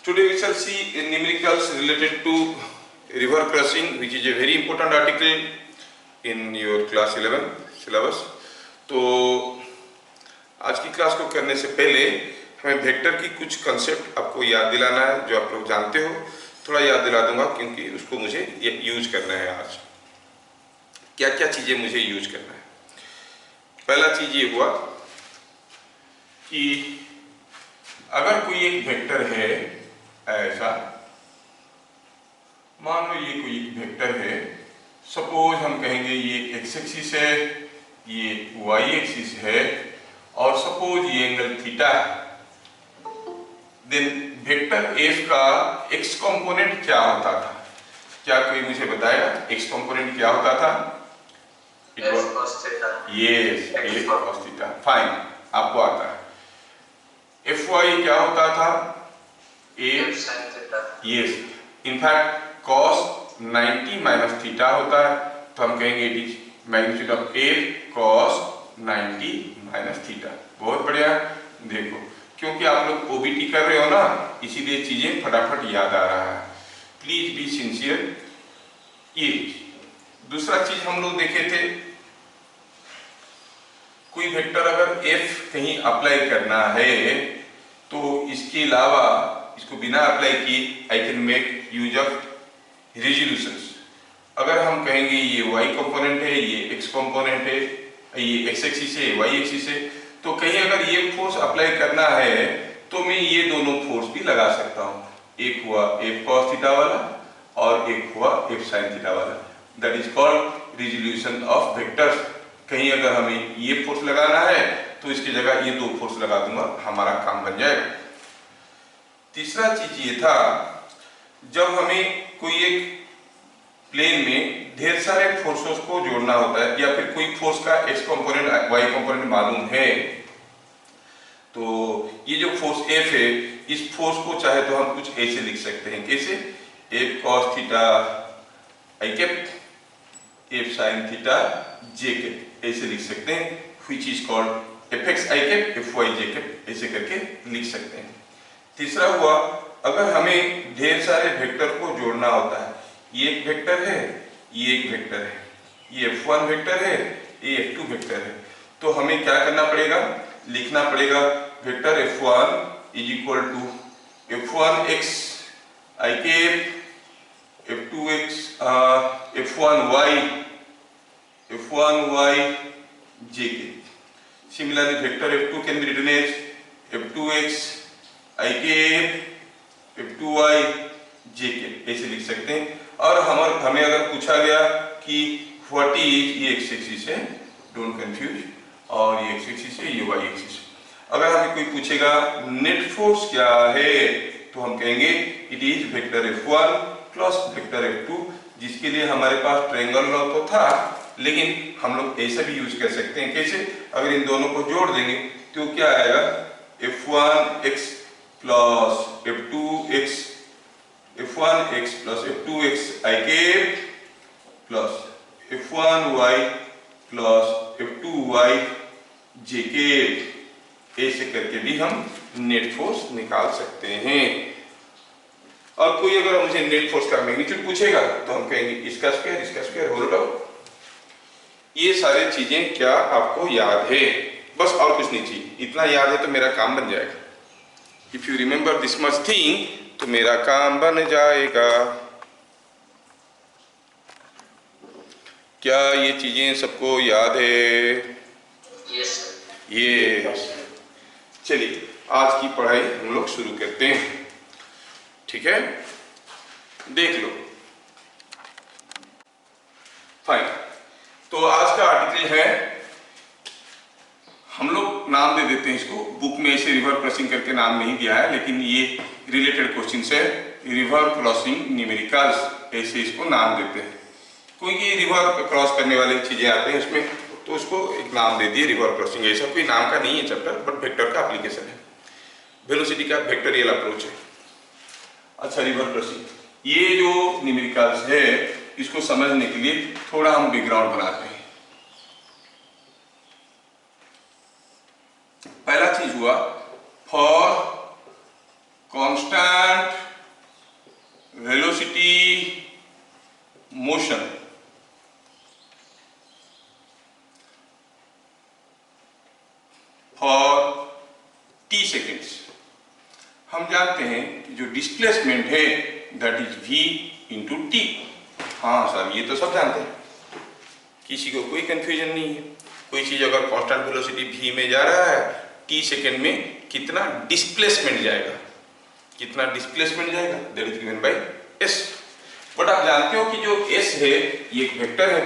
Today we shall see numericals related to river crossing, which is a very important article in your class 11 syllabus. तो आज की class को करने से पहले हमें वेक्टर की कुछ कंसेप्ट आपको याद दिलाना है, जो आप लोग जानते हो। थोड़ा याद दिला दूंगा क्योंकि उसको मुझे यूज करना है। आज क्या क्या चीजें मुझे यूज करना है। पहला चीज ये हुआ कि अगर कोई एक वेक्टर है, ऐसा मान लो ये कोई एक वेक्टर है, सपोज हम कहेंगे ये एक्स एक्सिस है, ये वाई एक्सिस है और सपोज ये एंगल थीटा है, देन वेक्टर एफ का एक्स कंपोनेंट क्या होता था? क्या कोई मुझे बताएगा एक्स कंपोनेंट क्या होता था? Yes, x cos theta. Fine, आपको आता है। एफ वाई क्या होता था? Yes, in fact cos 90 minus theta होता है, तो हम कहेंगे it is magnitude of F cos 90 minus theta. बहुत बढ़िया। देखो, क्योंकि आप लोग ओबीटी कर रहे हो ना, इसीलिए चीजें फटाफट याद आ रहा है। Please be sincere. ये दूसरा चीज हम लोग देखे थे, कोई वेक्टर अगर एफ कहीं अप्लाई करना है तो इसके अलावा, इसको बिना अप्लाई किए I can make use of resolutions. अगर हम कहेंगे ये y कंपोनेंट है, ये x कंपोनेंट है, ये x एक्सिस है, y एक्सिस है, तो कहीं अगर ये फोर्स अप्लाई करना है तो मैं ये दोनों फोर्स भी लगा सकता हूँ। एक हुआ f cos थीटा वाला और एक हुआ f sin थीटा वाला। That is called resolution of vectors. कहीं अगर हमें ये फोर्स लगाना है तो इसकी जगह ये दो फोर्स लगा दूंगा, हमारा काम बन जाएगा। तीसरा चीज ये था, जब हमें कोई एक प्लेन में ढेर सारे फोर्सेस को जोड़ना होता है, या फिर कोई फोर्स का एक्स कंपोनेंट वाई कंपोनेंट मालूम है, तो ये जो फोर्स एफ है, इस फोर्स को चाहे तो हम कुछ ऐसे लिख सकते हैं। कैसे? F cos theta I cap, F sine theta J cap, ऐसे लिख सकते हैं। Which is called F X I cap, F Y J cap, ऐसे करके लिख सकते हैं। तीसरा हुआ, अगर हमें ढेर सारे वेक्टर को जोड़ना होता है, ये एक वेक्टर है, ये एक वेक्टर है, ये f1 वेक्टर है, ये f2 वेक्टर है, तो हमें क्या करना पड़ेगा? लिखना पड़ेगा vector f1 is equal to f1x i cap, f2x f1y j cap. Similarly, vector f2 can be written as f2x i cap, f2y j cap, ऐसे लिख सकते हैं। और हमें अगर पूछा गया कि व्हाट इज, ये एक्स एक्सिस है, डोंट कंफ्यूज, और ये एक्स एक्सिस है, ये वाई एक्सिस। अगर हमें कोई पूछेगा नेट फोर्स क्या है, तो हम कहेंगे it is vector f1 plus vector f2, जिसके लिए हमारे पास ट्रायंगल लॉ तो था, लेकिन हम लोग ऐसा भी यूज कर सकते हैं। कैसे? अगर इन दोनों को जोड़ देंगे तो क्या आएगा? f1x plus f2x, f1x plus f2x i cap plus f1y plus f2y j cap, ऐसे करके भी हम नेट फोर्स निकाल सकते हैं। और कोई अगर मुझे नेट फोर्स का मैग्नीट्यूड पूछेगा तो हम कहेंगे इसका स्क्वायर होल आउट। ये सारी चीजें क्या आपको याद है? बस और कुछ नहीं चाहिए, इतना याद है तो मेरा काम बन जाएगा। If you remember this much thing तो मेरा काम बन जाएगा। क्या ये चीजें सबको याद है? यस। चलिए आज की पढ़ाई हम लोग शुरू करते हैं, ठीक है? देख लो। फाइन, तो आज का आर्टिकल है, हम लोग नाम दे देते हैं इसको, बुक में ऐसे रिवर क्रॉसिंग करके नाम नहीं दिया है, लेकिन ये रिलेटेड क्वेश्चन से रिवर क्रॉसिंग न्यूमेरिकल्स, ऐसे इसको नाम देते हैं। क्योंकि रिवर क्रॉस करने वाली चीजें आते हैं उसमें, तो उसको एक नाम दे दिए रिवर क्रॉसिंग। ऐसा कोई नाम का नहीं है चैप्टर, बट वेक्टर का एप्लीकेशन है, वेलोसिटी का वेक्टोरियल अप्रोच है। अच्छा, रिवर क्रॉसिंग, ये जो न्यूमेरिकल्स है, इसको समझने के लिए थोड़ा हम बैकग्राउंड बनाते हैं। पहला चीज हुआ, for constant velocity motion for t seconds. हम जानते हैं कि जो डिस्प्लेसमेंट है that is v into T. हाँ साहब, ये तो सब जानते हैं, किसी को कोई कंफ्यूजन नहीं है। कोई चीज अगर कांस्टेंट वेलोसिटी v में जा रहा है, t सेकेंड में कितना डिस्प्लेसमेंट जाएगा, कितना डिस्प्लेसमेंट जाएगा, that is given by s। But आप जानते हो कि जो s है ये एक वेक्टर है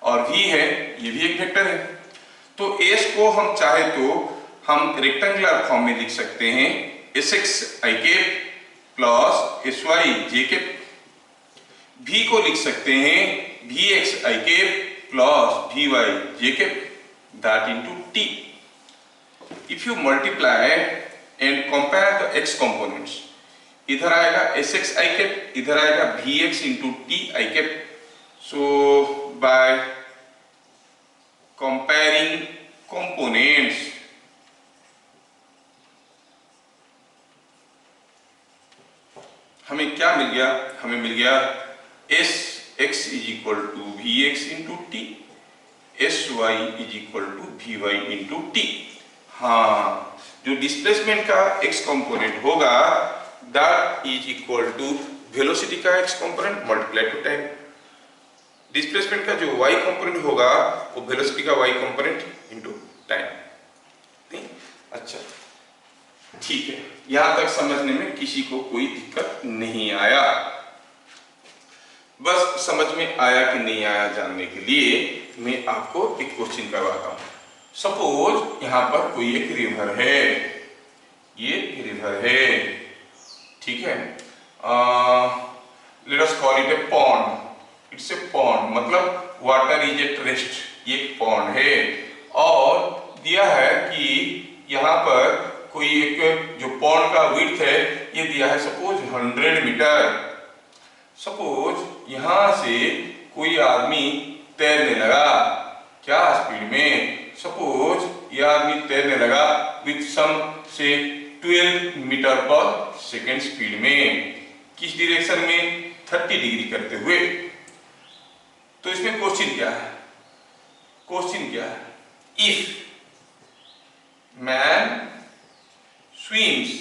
और v है ये भी एक वेक्टर है। तो s को हम चाहे तो हम रेक्टेंगुलर फॉर्म में लिख सकते हैं, sx i cap plus sy j cap. v को लिख सकते हैं vx i cap plus vy j cap that into t। If you multiply and compare the x components, इधर आएगा sx i कैप, इधर आएगा vx into t i cap. So by comparing components हमें क्या मिल गया, हमें मिल गया S X is equal to V X into T, S Y is equal to we Y into T. हाँ, जो डिस्प्लेसमेंट का एक्स कंपोनेंट होगा that is equal to velocity का X component multiply to time. Displacement का जो Y component होगा वो velocity का वाई कंपोनेंट इंटू टाइम। नहीं, अच्छा ठीक है, यहां तक समझने में किसी को कोई दिक्कत नहीं आया। बस समझ में आया कि नहीं आया जानने के लिए मैं आपको एक क्वेश्चन करवाता हूं। सपोज यहां पर कोई एक रिवर है, ये रिवर है, ठीक है, let us call it A pond. It's a pond, मतलब वाटर इज एट रेस्ट, ये एक पॉन्ड है। और दिया है कि यहां पर कोई एक जो पॉन्ड का विड्थ है ये दिया है सपोज 100 मीटर। सपोज यहां से कोई आदमी तैरने लगा, क्या स्पीड में, सपोज यह आदमी तैरने लगा विथ सम से 12 मीटर पर सेकेंड स्पीड में, किस डायरेक्शन में, 30 डिग्री करते हुए। तो इसमें क्वेश्चन क्या है, क्वेश्चन क्या है, if man swims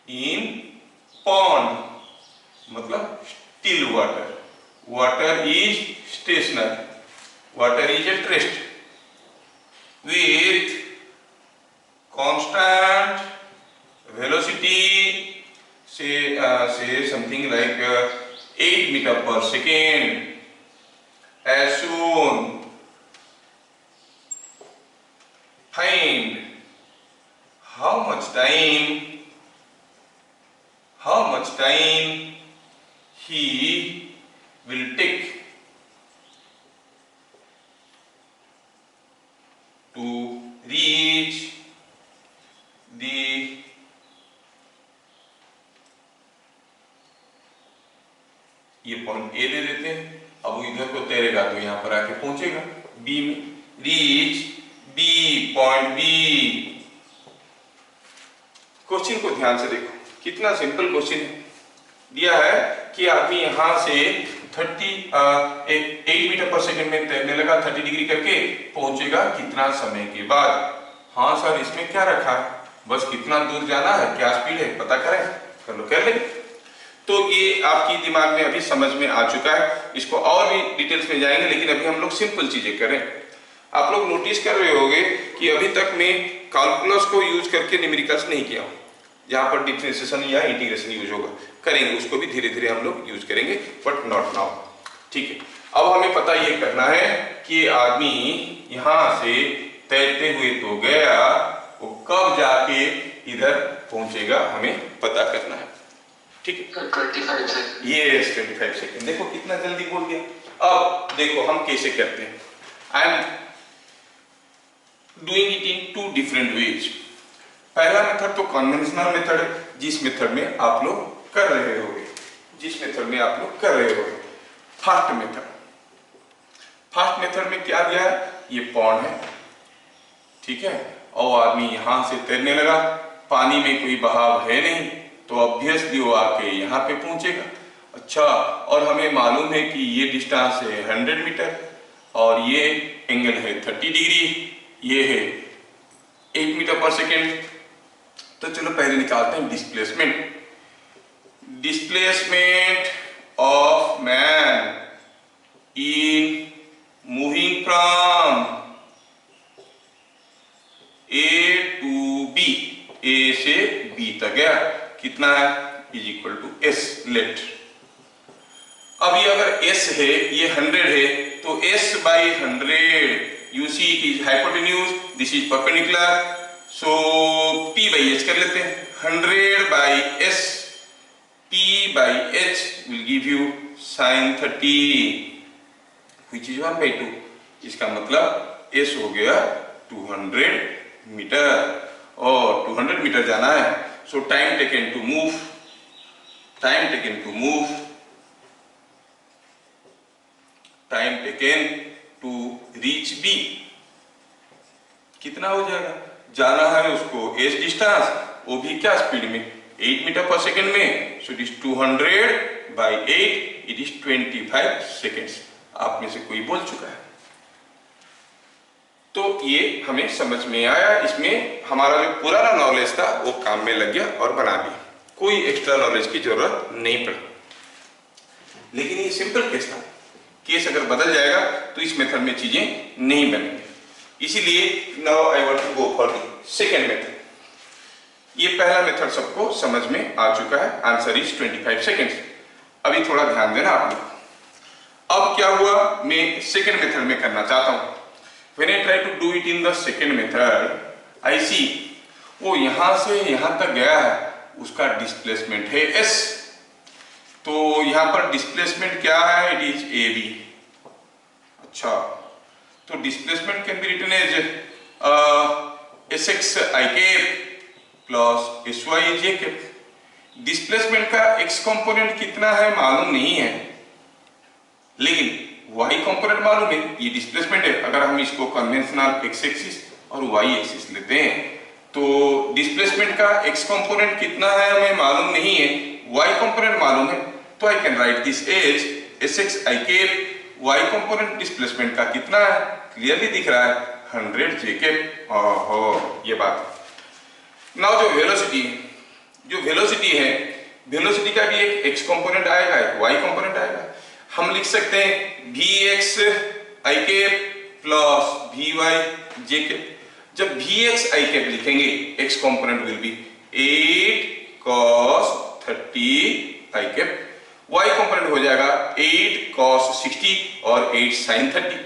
in pond, मतलब still water, water is stationary, water is at rest with constant velocity, say something like 8 meter per second as shown. Find how much time he will take to reach the ये point A दे देते हैं। अब वो इधर को तैरेगा तो यहां पर आके पहुंचेगा बी में, reach B, point B. Question को ध्यान से देखो, कितना सिंपल क्वेश्चन है। दिया है कि आदमी यहां से 8 मीटर पर सेकंड में तैरने लगा 30 डिग्री करके, पहुंचेगा कितना समय के बाद। हाँ सर, इसमें क्या रखा है, बस कितना दूर जाना है, क्या स्पीड है पता करें, कर लो, कर ले। तो ये आपकी दिमाग में अभी समझ में आ चुका है। इसको और भी डिटेल्स में जाएंगे, लेकिन अभी हम लोग सिंपल चीजें करें। आप लोग नोटिस कर रहे होंगे कि अभी तक मैं कैलकुलस को यूज करके न्यूमेरिकल्स नहीं किया हूं। जहां पर डिफरेंशिएशन या इंटीग्रेशन यूज होगा, करेंगे, उसको भी धीरे धीरे हम लोग यूज करेंगे, बट नॉट नाउ। ठीक है, अब हमें पता ये करना है कि आदमी यहां से तैरते हुए तो गया, वो कब जाके इधर पहुंचेगा हमें पता करना है। ठीक है, 25 सेकंड। ये 25 सेकंड। देखो कितना जल्दी बोल गया। अब देखो हम कैसे करते हैं। I am doing it in 2 different ways. पहला मेथड तो कन्वेंशनल मेथड है, जिस मेथड में आप लोग कर रहे होंगे, फर्स्ट मेथड में क्या दिया है, ये पॉन्ड है, ठीक है, और आदमी यहां से तैरने लगा, पानी में कोई बहाव है नहीं, तो ऑब्वियसली वो आके यहाँ पे पहुंचेगा। अच्छा, और हमें मालूम है कि ये डिस्टेंस है 100 मीटर और ये एंगल है 30 डिग्री, ये है 8 मीटर पर सेकेंड। तो चलो पहले निकालते हैं displacement. Displacement of man in moving from A to B, A से बी तक गया, कितना है, is equal to S let. अब ये अगर एस है, ये 100 है, तो S by 100, you see it is hypotenuse, this is perpendicular, so P by H कर लेते हैं। 100 by S, P by H will give you sin 30 which is 1/2। इसका मतलब एस हो गया 200 मीटर और 200 मीटर जाना है, so time taken to move, time taken to reach B कितना हो जाएगा, जाना है उसको एस डिस्टेंस, वो भी क्या स्पीड में, 8 मीटर पर सेकेंड में, सो it is 200 by 8, it is 25 seconds. आप में से कोई बोल चुका है, तो ये हमें समझ में आया। इसमें हमारा जो पुराना नॉलेज था वो काम में लग गया और बना दिया, कोई एक्स्ट्रा नॉलेज की जरूरत नहीं पड़ी। लेकिन ये सिंपल केस था, केस अगर बदल जाएगा तो इस मेथड में चीजें नहीं बनेंगी। इसीलिए now I want to go for the second method. ये पहला मेथड सबको समझ में आ चुका है, आंसर इज 25 सेकेंड्स। अभी थोड़ा ध्यान देना आप लोग। अब क्या हुआ, मैं सेकेंड मेथड में करना चाहता हूं। When I try to do it in the second method, I see वो यहां से यहां तक गया है, उसका डिस्प्लेसमेंट है s, तो यहां पर डिस्प्लेसमेंट क्या है, इट इज ए बी। अच्छा, तो displacement can be written as S X I cap plus S Y J cap. Displacement का एक्स कंपोनेंट कितना है मालूम नहीं है, लेकिन y कंपोनेंट मालूम है, ये डिस्प्लेसमेंट है। अगर हम इसको कन्वेंशनल x एक्सिस और y एक्सिस लेते हैं तो डिस्प्लेसमेंट का x कंपोनेंट कितना है हमें मालूम नहीं है, y कंपोनेंट मालूम है, तो I can write this as sx i cap. y component displacement का कितना है, क्लियरली दिख रहा है 100 j कैप। ओहो, ये बात। नाउ जो वेलोसिटी है, वेलोसिटी का भी एक x कंपोनेंट आएगा, एक y कंपोनेंट आएगा। हम लिख सकते हैं vx i cap plus vy j cap. जब vx i कैप लिखेंगे, x component will be 8 cos 30 i cap, y component हो जाएगा 8 cos 60 और 8 sin 30।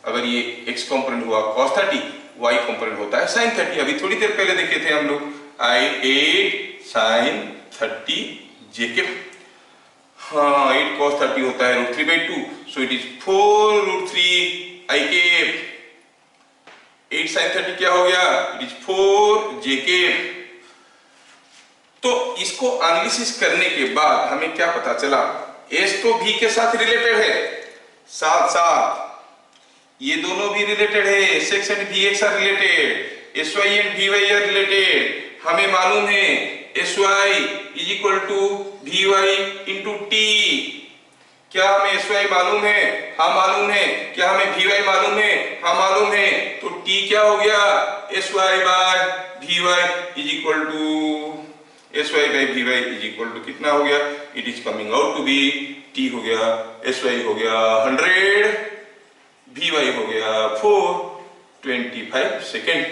अगर ये x कंपोनेंट हुआ cos 30, y कंपोनेंट होता है sin 30। अभी थोड़ी देर पहले देखे थे हम लोग, i 8 sin 30 j कैप। हाँ, 8 cos 30 होता है √3/2, सो it is 4√3 i cap. 8 sin 30 क्या हो गया, इट इज 4 j कैप। तो इसको एनालिसिस करने के बाद हमें क्या पता चला, s तो v के साथ रिलेटेड है, साथ साथ ये दोनों भी रिलेटेड है, sx and vx are related, sy and vy are related. हमें मालूम है sy is equal to vy into t। क्या हमें sy मालूम है, हाँ मालूम है। क्या हमें vy मालूम है, हाँ मालूम है। तो t क्या हो गया, sy by vy is equal to कितना हो गया, it is coming out to be, t हो गया, sy हो गया 100, vy हो गया 425 सेकेंड।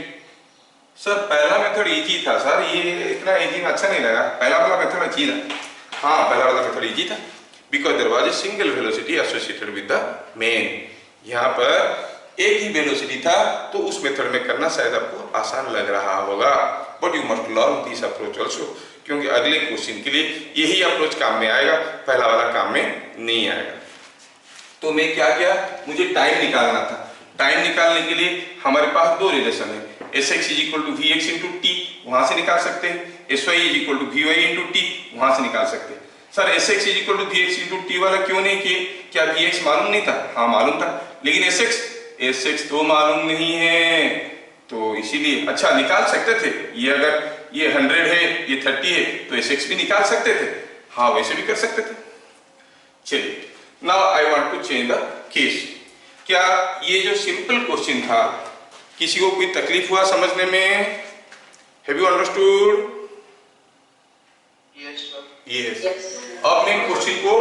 सर पहला मेथड इजी था सर, ये इतना इजी अच्छा नहीं लगा, पहला वाला मेथड इजी था। हाँ, पहला वाला मेथड इजी था because there was a single velocity associated with the man. यहाँ पर एक ही वेलोसिटी था, तो उस मेथड में करना शायद आपको आसान लग रहा होगा, but you must learn this approach also, क्योंकि अगले क्वेश्चन के लिए यही अप्रोच काम में आएगा, पहला वाला काम में नहीं आएगा। तो मैं क्या किया, मुझे टाइम निकालना था। टाइम निकालने के लिए हमारे पास दो रिलेशन है, sx is equal to vx into t, वहां से निकाल सकते हैं, sy is equal to vy into t, वहां से निकाल सकते हैं। Sir sx is equal to vx into t वाला क्यों नहीं किए, क्या vx मालूम नहीं था, हाँ मालूम था, लेकिन sx तो मालूम नहीं है, तो इसीलिए अच्छा निकाल सकते थे। ये अगर ये 100 है, ये 30 है, तो Sx भी निकाल सकते थे। हाँ, वैसे भी कर सकते थे। चलिए, now I want to change the case. क्या ये जो सिंपल क्वेश्चन था, किसी को कोई तकलीफ हुआ समझने में? Have you understood? Yes, sir. Yes. अब मैं क्वेश्चन को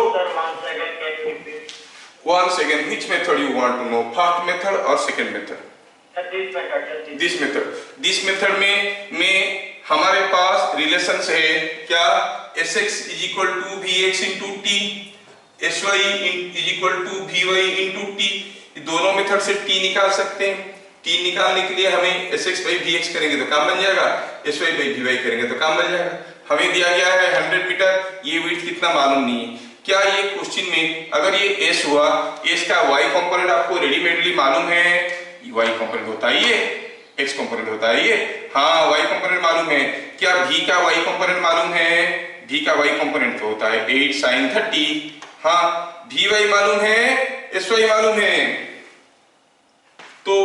one second, which method you want to know, first method or second method? This method में हमारे पास रिलेशंस है क्या? Sx is equal to Vx into T, Sy is equal to Vy into T। दोनों method से T निकाल सकते हैं। T निकालने के लिए हमें Sx by Vx करेंगे तो काम बन जाएगा, Sy by Vy करेंगे तो काम बन जाएगा। हमें दिया गया है 100 मीटर, ये विड्थ कितना मालूम नहीं है। क्या ये क्वेश्चन में अगर ये S हुआ, S का Y कंपोनेंट आपको रेडीमेडली मालूम है? Y कंपोनेंट होता है ये, X कंपोनेंट होता है ये। हाँ, Y कंपोनेंट मालूम है। क्या V का Y कंपोनेंट मालूम है? V का Y कंपोनेंट तो होता है 8 sin 30। हाँ, Vy मालूम है, Sy मालूम है, तो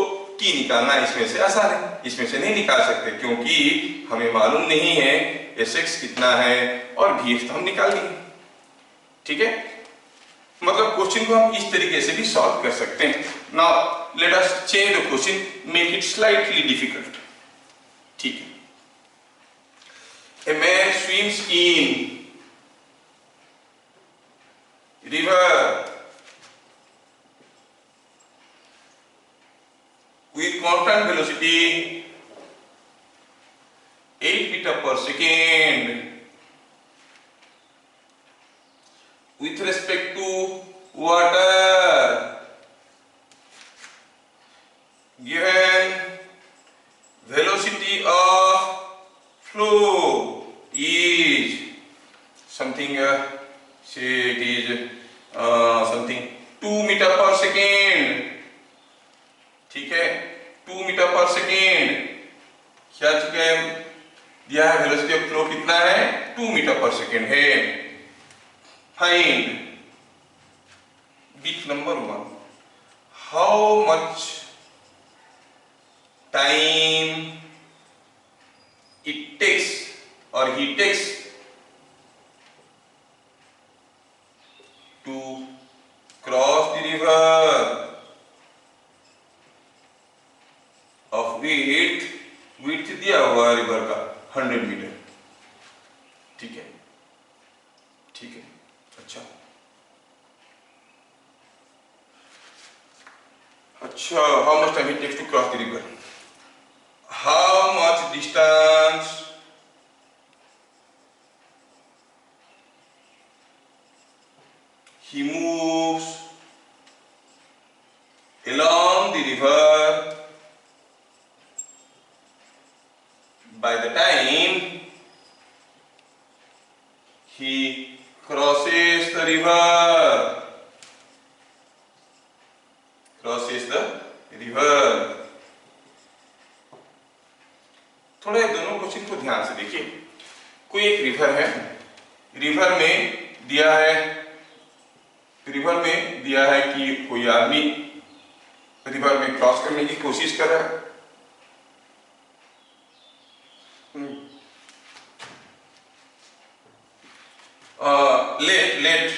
T निकालना इसमें से आसान है। इसमें से नहीं निकाल सकते क्योंकि हमें मालूम नहीं है Sx कितना है और Vx तो हम निकाल लेंगे। ठीक है, मतलब क्वेश्चन को हम इस तरीके से भी सॉल्व कर सकते हैं। Now let us change the question, make it slightly difficult. ठीक है, a man swims in river with constant velocity 8 meter per second with respect to water. Given velocity of flow is something, say it is something 2 meter per second। ठीक है, 2 metre per second क्या चुके हैं, दिया है velocity of flow कितना है? 2 metre per second है। Find bit number 1, how much time it takes or he takes to cross the river of width दिया हुआ रिवर का 100 मीटर। ठीक है, ठीक है, अच्छा अच्छा, how much time it takes to cross the river, how much distance he moves along the river by the time he crosses the river, थोड़ा दोनों क्वेश्चन को ध्यान से देखिए। कोई एक रिवर है, रिवर में दिया है कि कोई आदमी रिवर में क्रॉस करने की कोशिश कर रहा है। let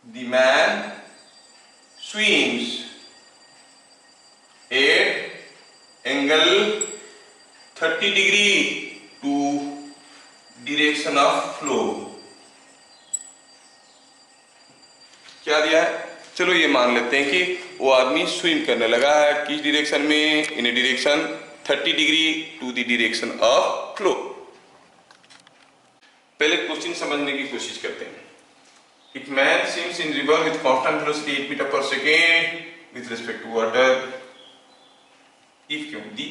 the man swims at angle 30 degree to direction of flow। क्या दिया है? चलो ये मान लेते हैं कि वो आदमी स्विम करने लगा है, किस डायरेक्शन में? In a direction 30 degree to the direction of flow. पहले क्वेश्चन समझने की कोशिश करते हैं। If man swims in river with constant velocity 8 metre per second with respect to water, if क्यों the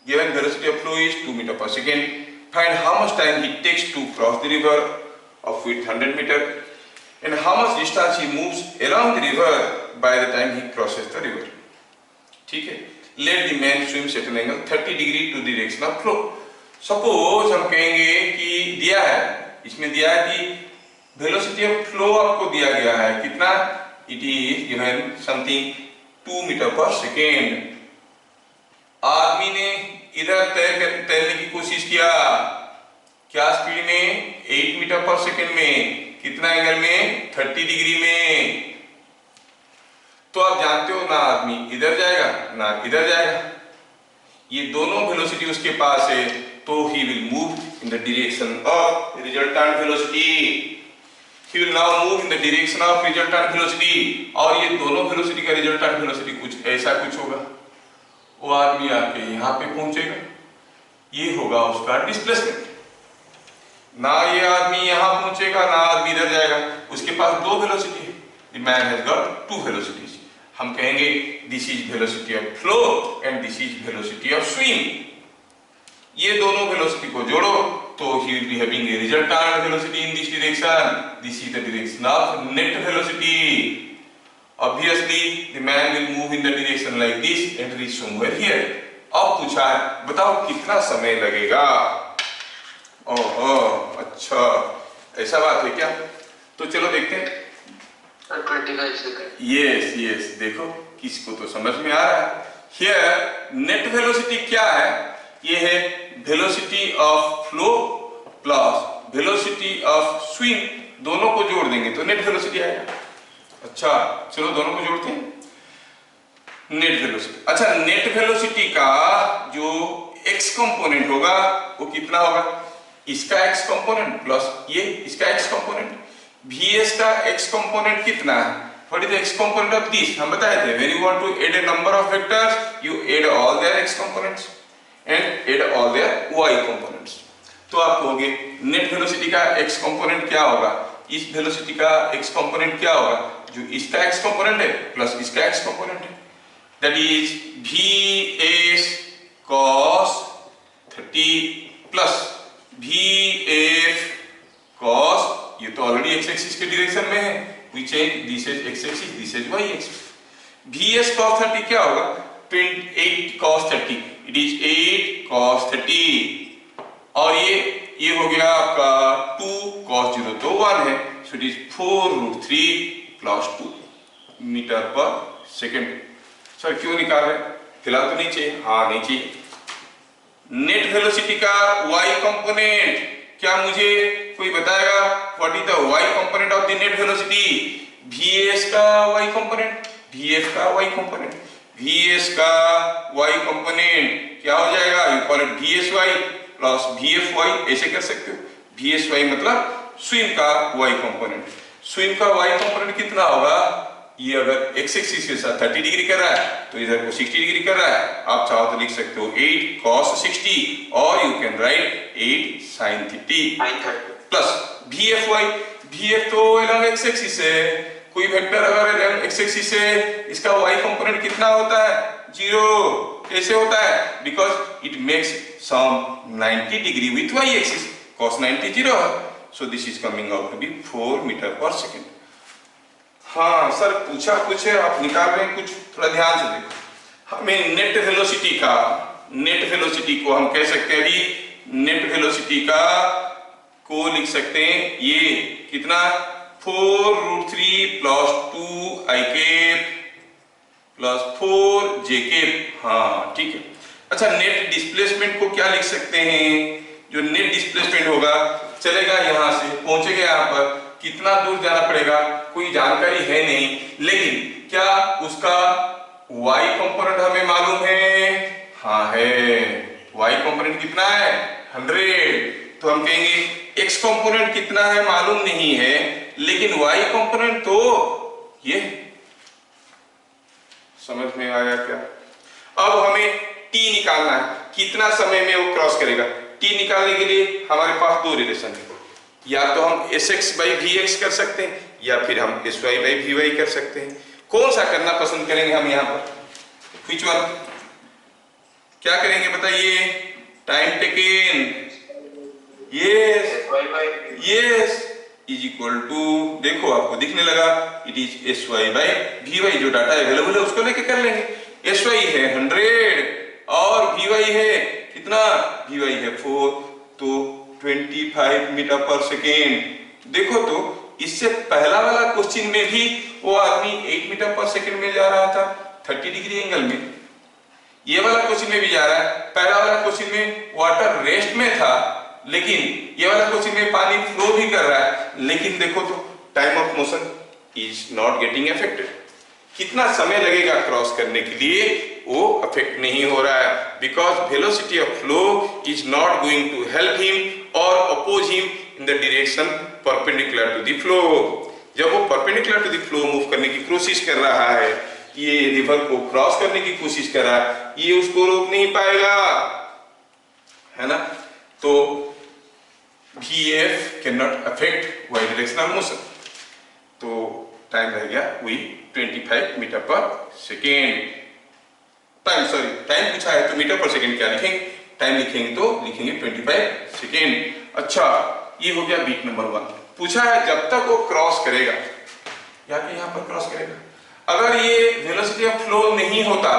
given velocity of flow is 2 metre per second, find how much time he takes to cross the river of width 100 metre and how much distance he moves along the river by the time he crosses the river। ठीक है, let the man swims at an angle 30 degree to the direction of flow। Suppose हम कहेंगे कि दिया है, इसमें दिया है कि वेलोसिटी ऑफ फ्लो आपको दिया गया है कितना? It is given something 2 metre per second. आदमी ने इधर तैरने की कोशिश किया, क्या स्पीड में? 8 मीटर पर सेकेंड में। कितना एंगल में? 30 डिग्री में। तो आप जानते हो ना आदमी इधर जाएगा ना इधर जाएगा, ये दोनों वेलोसिटी उसके पास है, तो ही will move in the direction of resultant velocity. He will now move in the direction of resultant velocity. और ये दोनों वेलोसिटी का रिजल्टेंट वेलोसिटी कुछ ऐसा कुछ होगा। वो आदमी आके यहाँ पे पहुंचेगा, ये होगा उसका डिस्प्लेसमेंट। ना ये आदमी यहाँ पहुंचेगा ना आदमी इधर जाएगा, उसके पास दो वेलोसिटी है। The man has got two velocities. हम कहेंगे this is velocity of flow and this is velocity of swing. ये दोनों वेलोसिटी को जोड़ो तो ही will be having a resultant velocity in this direction. This is the direction of net velocity. Obviously the man will move in the direction like this and reach somewhere here. अब पूछा है बताओ कितना समय लगेगा? ओह अच्छा ऐसा बात है क्या? तो चलो देखते हैं। 25 सेकंड। यस देखो किसको तो समझ में आ रहा है। Here नेट वेलोसिटी क्या है? ये है velocity of flow plus velocity of swing, दोनों को जोड़ देंगे तो नेट वेलोसिटी आएगा। अच्छा चलो दोनों को जोड़ते हैं। नेट वेलोसिटी, अच्छा नेट वेलोसिटी का जो x कंपोनेंट होगा वो कितना होगा? इसका x कंपोनेंट प्लस ये इसका x कंपोनेंट। vs का x कंपोनेंट कितना है? What is the x component of this? हम बताए थे when you want to add a number of vectors you add all their x components and add all their y components. तो आप कहोगे net velocity का x component क्या होगा? इस वेलोसिटी का x कंपोनेंट क्या होगा? जो इसका x कंपोनेंट है प्लस इसका x कंपोनेंट है, that is vs cos 30 plus vf cos, ये तो ऑलरेडी x एक्सिस के डायरेक्शन में है, we change this is x axis this is y axis. vs cos 30 क्या होगा? 8 cos 30, इट इज 8 cos 30। और ये हो गया आपका 2 cos 0 तो 1 है, so it is 4√3 plus 2 metre per second. Sir क्यों निकाल रहे? फिलहाल तो नहीं चाहिए। हाँ नहीं चाहिए। नेट वेलोसिटी का y कंपोनेंट क्या मुझे कोई बताएगा? What is the y component of the net velocity? vs का y कंपोनेंट, vf का y कंपोनेंट, vs का y कंपोनेंट क्या हो जाएगा? You call it vsy plus vfy, ऐसे कर सकते हो। vsy मतलब स्विंग का y कंपोनेंट। स्विंग का y कंपोनेंट कितना होगा? ये अगर x एक्सिस के साथ 30 डिग्री कर रहा है तो इधर को 60 डिग्री कर रहा है। आप चाहो तो लिख सकते हो 8 cos 60 और you can write 8 sin 30 plus vfy। vf तो along x एक्सिस है, कोई वेक्टर अगर along x एक्सिस है इसका y कंपोनेंट कितना होता है? 0। कैसे होता है? Because it makes some 90 degree with y axis, cos 90 0 है, so this is coming out to be 4 metre per second. हाँ सर पूछा कुछ है आप निकाल रहे हैं कुछ, थोड़ा ध्यान से देखो। हमें नेट वेलोसिटी को हम कह सकते हैं अभी नेट वेलोसिटी का को लिख सकते हैं ये कितना? 4√3 plus 2 i cap plus 4 j cap. हाँ ठीक है। अच्छा नेट डिस्प्लेसमेंट को क्या लिख सकते हैं? जो नेट डिस्प्लेसमेंट होगा चलेगा यहाँ से पहुंचेगा यहाँ पर, कितना दूर जाना पड़ेगा कोई जानकारी है नहीं, लेकिन क्या उसका y कंपोनेंट हमें मालूम है? हाँ है। y कंपोनेंट कितना है? 100। तो हम कहेंगे x कंपोनेंट कितना है मालूम नहीं है, लेकिन y कंपोनेंट तो ये। समझ में आया क्या? अब हमें t निकालना है, कितना समय में वो क्रॉस करेगा। t निकालने के लिए हमारे पास दो रिलेशन है, या तो हम sx/vx कर सकते हैं या फिर हम sy/vy कर सकते हैं। कौन सा करना पसंद करेंगे हम यहाँ पर? Which one? क्या करेंगे बताइए? Time taken. Yes is equal to, देखो आपको दिखने लगा, इट इज sy/vy। जो डाटा अवेलेबल है उसको लेके कर लेंगे। sy है 100 और vy है कितना? vy है 4, तो 25 मीटर पर सेकेंड। देखो तो इससे पहला वाला क्वेश्चन में भी वो आदमी 8 मीटर पर सेकेंड में जा रहा था 30 डिग्री एंगल में। ये वाला क्वेश्चन में भी जा रहा है। पहला वाला क्वेश्चन में वाटर रेस्ट में था, लेकिन ये वाला क्वेश्चन में पानी फ्लो भी कर रहा है, लेकिन देखो तो time of motion is not getting affected. कितना समय लगेगा क्रॉस करने के लिए, वो अफेक्ट नहीं हो रहा है, because velocity of flow is not going to help him or oppose him in the direction perpendicular to the flow. जब वो perpendicular to the flow move करने की कोशिश कर रहा है, ये रिवर को क्रॉस करने की कोशिश कर रहा है, ये उसको रोक नहीं पाएगा, है ना। तो VF can not affect Y directional motion. तो टाइम रह गया वही 25 मीटर पर सेकेंड। टाइम पूछा है तो मीटर पर सेकेंड क्या लिखेंगे, टाइम लिखेंगे तो लिखेंगे 25 सेकेंड। अच्छा, ये हो गया बीट नंबर 1। पूछा है जब तक वो क्रॉस करेगा, या कि यहाँ पर क्रॉस करेगा, अगर ये वेलोसिटी ऑफ फ्लो नहीं होता,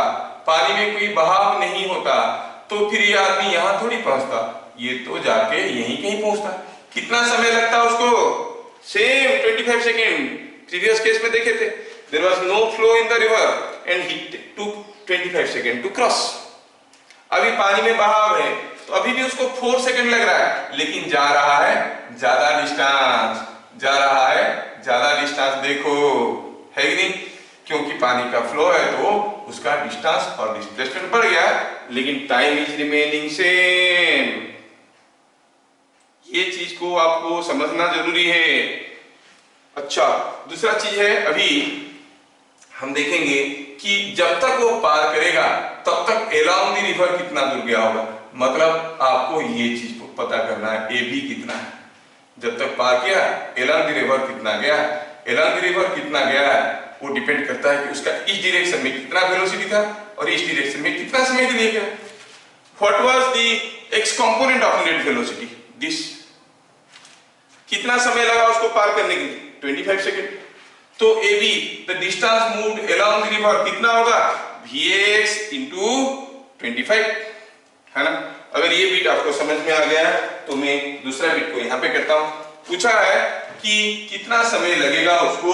पानी में कोई बहाव नहीं होता, तो फिर ये आदमी यहाँ थोड़ी पहुंचता, ये तो जाके यहीं कहीं पहुंचता। कितना समय लगता उसको, सेम 25 सेकेंड। प्रीवियस केस में देखे थे, there was no flow in the river and he took 25 second to cross. अभी पानी में बहाव है तो अभी भी उसको 4 सेकेंड लग रहा है, लेकिन जा रहा है ज्यादा डिस्टेंस, देखो है कि नहीं, क्योंकि पानी का फ्लो है तो उसका डिस्टेंस और डिस्प्लेसमेंट बढ़ गया, लेकिन टाइम इज रिमेनिंग सेम। ये चीज को आपको समझना जरूरी है। अच्छा, दूसरा चीज है, अभी हम देखेंगे कि जब तक वो पार करेगा तब तक अलोंग द रिवर कितना दूर गया होगा। मतलब आपको ये चीज को पता करना है, AB कितना है, जब तक पार किया अलोंग द रिवर कितना गया। अलोंग द रिवर कितना गया है वो डिपेंड करता है कि उसका इस डायरेक्शन में कितना वेलोसिटी था और इस डायरेक्शन में कितना समय के लिए गया। What was the x component of net velocity, this, कितना समय लगा उसको पार करने के लिए, 25 सेकेंड। तो AB the distance moved along the river कितना होगा, Vx into 25, है ना। अगर ये बीट आपको समझ में आ गया तो मैं दूसरा बीट को यहाँ पे करता हूँ। पूछा है कि कितना समय लगेगा उसको,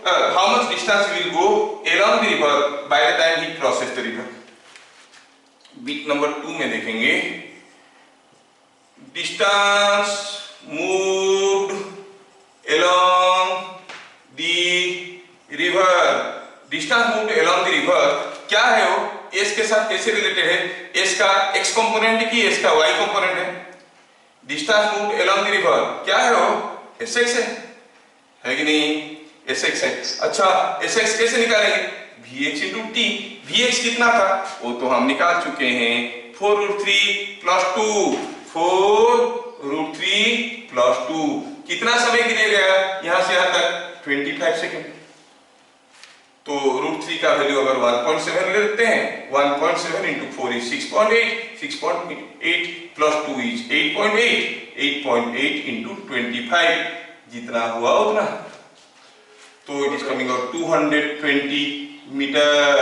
how much distance will go along the river by the time he crosses the river. Bit number 2 में देखेंगे, distance moved along the river. Distance moved along the river क्या है वो, एस के साथ कैसे रिलेटेड है, एस का एक्स कंपोनेंट है कि एस का वाई कंपोनेंट है। Distance moved along the river क्या है वो, Sx है कि नहीं, Sx है। अच्छा, Sx कैसे निकालेंगे, Vx into T। Vx कितना था वो तो हम निकाल चुके हैं, 4√3 + 2, 4√3 + 2। कितना समय के लिए गया यहां से यहां तक, 25 सेकेंड। तो √3 का वैल्यू अगर 1.7 ले लेते हैं, 1.7 into 4 is 6.8, 6.8 + 2 is 8.8, 8.8 into 25, जितना हुआ उतना। तो it is coming out 220 metre.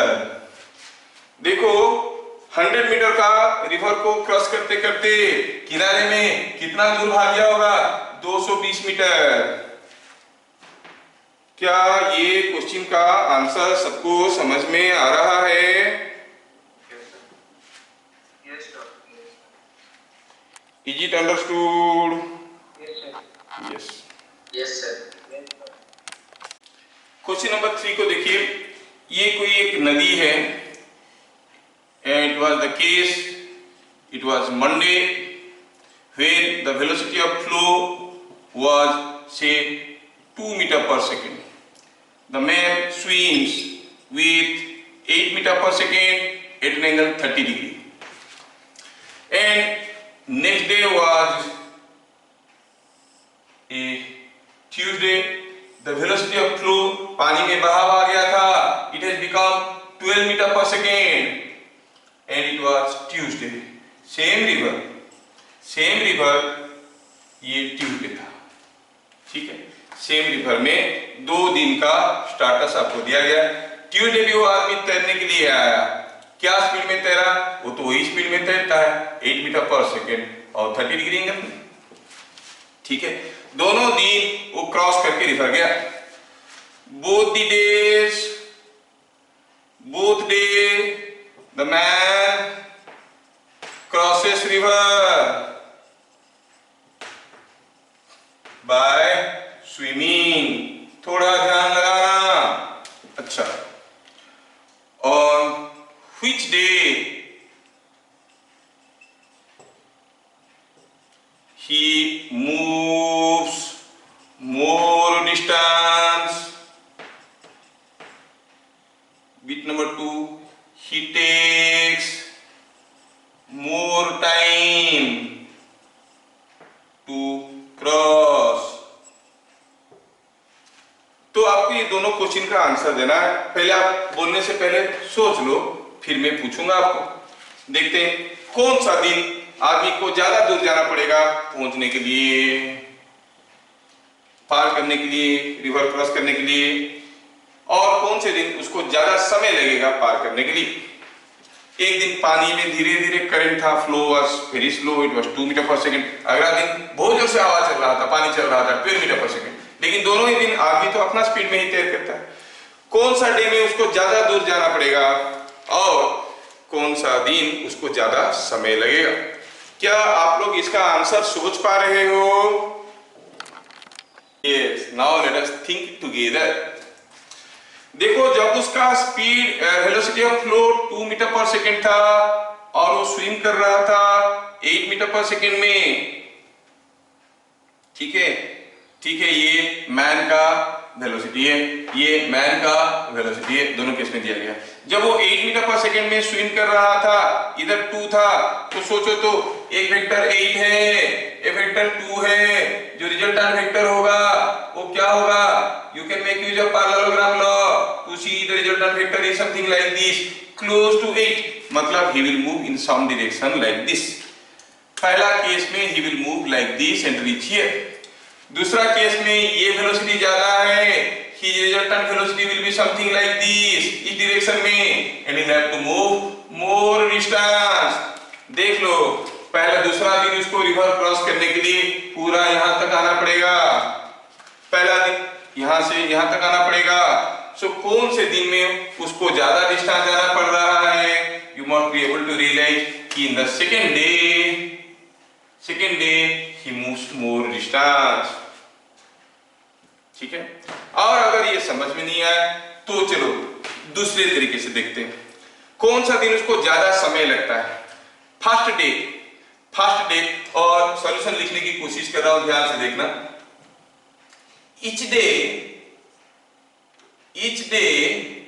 देखो 100 मीटर का रिवर को क्रॉस करते करते किनारे में कितना दूर भाग गया होगा, 220 मीटर। क्या ये क्वेश्चन का आंसर सबको समझ में आ रहा है? Is it understood? Yes. Yes, sir. Question number 3 को देखिए। ये कोई एक नदी है, and it was the case, it was Monday when the velocity of flow was say 2 meter per second. The man swims with 8 meter per second at an angle 30 degree. And next day was a Tuesday. The velocity of flow, पानी में बहाव आ गया था, it has become 12 meter per second. And it was Tuesday. Same river, ये Tuesday था, ठीक है। Same river में 2 दिन का स्टाटस आपको दिया गया। ट्यूसडे भी वो आदमी तैरने के लिए आया, क्या स्पीड में तैरा, वो तो वही स्पीड में तैरता है, 8 मीटर पर सेकेंड और 30 डिग्री एंगल में, ठीक है। दोनों दिन वो क्रॉस करके रिवर गया। Both day the man river by swimming. थोड़ा ध्यान लगाना। अच्छा, on which day he moves more distance? Bit number 2, he takes more time to cross. तो आपको ये दोनों क्वेश्चन का आंसर देना है। पहले आप बोलने से पहले सोच लो, फिर मैं पूछूंगा आपको। देखते हैं कौन सा दिन आदमी को ज्यादा दूर जाना पड़ेगा पहुंचने के लिए, पार करने के लिए, रिवर क्रॉस करने के लिए, और कौन से दिन उसको ज्यादा समय लगेगा पार करने के लिए। एक दिन पानी में धीरे धीरे करंट था, flow was very slow, it was 2 metre per second. अगला दिन बहुत जोर से हवा चल रहा था, पानी चल रहा था 12 मीटर पर सेकंड। लेकिन दोनों ही दिन आदमी तो अपना स्पीड में ही तैर करता है। कौन सा डे में उसको ज्यादा दूर जाना पड़ेगा और कौन सा दिन उसको ज्यादा समय लगेगा? क्या आप लोग इसका आंसर सोच पा रहे हो? Yes, now let us think together. देखो, जब उसका speed velocity of flow 2 metre per second था और वो स्विम कर रहा था 8 मीटर पर सेकंड में, ठीक है, ये मैन का वेलोसिटी है, ये मैन का वेलोसिटी है, दोनों केस में दिया गया। जब वो 8 मीटर पर सेकंड में स्विम कर रहा था, इधर 2 था, तो सोचो तो एक वेक्टर 8 है, एक वेक्टर 2 है, जो रिजल्टेंट वेक्टर होगा वो क्या होगा? You can make use of parallelogram law to see the resultant vector is something like this, close to 8, मतलब he will move in some direction like this. पहला केस में he will move like this and reach here. दूसरा case में ये velocity ज्यादा है, his resultant velocity will be something like this, इस direction में, and he have to move more distance। देख लो, पहला दूसरा दिन उसको रिवर क्रॉस करने के लिए पूरा यहां तक आना पड़ेगा, पहला दिन यहां से यहां तक आना पड़ेगा। सो कौन से दिन में उसको ज्यादा डिस्टेंस जाना पड़ रहा है? You must be able to realise कि in the second day he moves more distance, ठीक है। और अगर ये समझ में नहीं आया तो चलो दूसरे तरीके से देखते हैं, कौन सा दिन उसको ज्यादा समय लगता है? फर्स्ट डे, और सॉल्यूशन लिखने की कोशिश कर रहा हूं, ध्यान से देखना। each day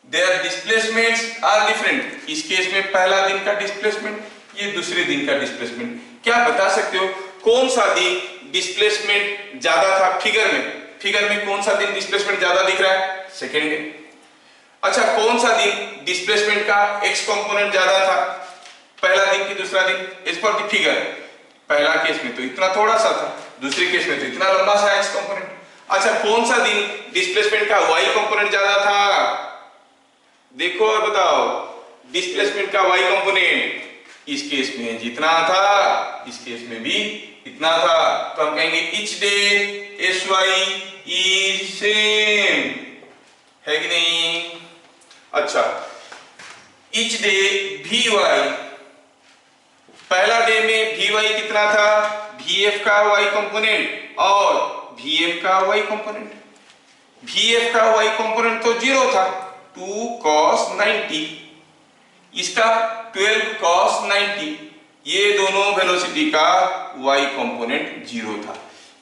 their displacements are different। इस केस में पहला दिन का डिस्प्लेसमेंट, ये दूसरे दिन का डिस्प्लेसमेंट। क्या बता सकते हो कौन सा दिन डिस्प्लेसमेंट ज्यादा था? फिगर में कौन सा दिन डिस्प्लेसमेंट ज्यादा दिख रहा है? Second day. अच्छा, कौन सा दिन डिस्प्लेसमेंट का एक्स कंपोनेंट ज्यादा था? पहला दिन की दूसरा दिन? एज पर द फिगर, पहला केस में तो इतना थोड़ा सा था, दूसरे केस में तो इतना लंबा सा एक्स कंपोनेंट। अच्छा, कौन सा दिन डिस्प्लेसमेंट का वाई कंपोनेंट ज्यादा था? देखो और बताओ, डिस्प्लेसमेंट का वाई कंपोनेंट इस केस में जितना था, इस केस में भी इतना था, तो हम कहेंगे each day SY is same, है कि नहीं? अच्छा, each day VY, पहला डे में VY कितना था? VF का Y कंपोनेंट और VM का Y कंपोनेंट। VF का Y कंपोनेंट तो 0 था, 2 cos 90, इसका 12 cos 90, ये दोनों वेलोसिटी का y कंपोनेंट 0 था।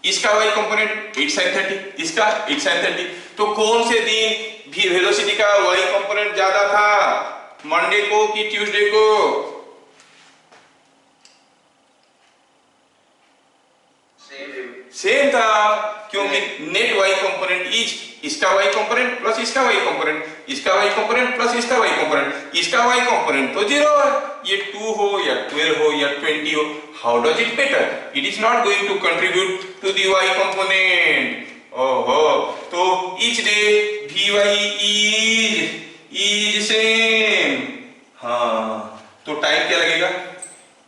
इसका y कंपोनेंट 8 sin 30, इसका 8 sin 30। तो कौन से दिन भी वेलोसिटी का y कंपोनेंट ज्यादा था? मंडे को कि ट्यूसडे को? सेम था, क्योंकि नेट y कंपोनेंट इज इसका y कंपोनेंट प्लस इसका y कंपोनेंट, इसका y कंपोनेंट प्लस इसका y कंपोनेंट, इसका y कंपोनेंट तो 0 है। ये 2 हो या 12 हो या 20 हो, how does it matter? It is not going to contribute to the y component. ओहो, तो each day vy is same. हाँ, तो टाइम क्या लगेगा?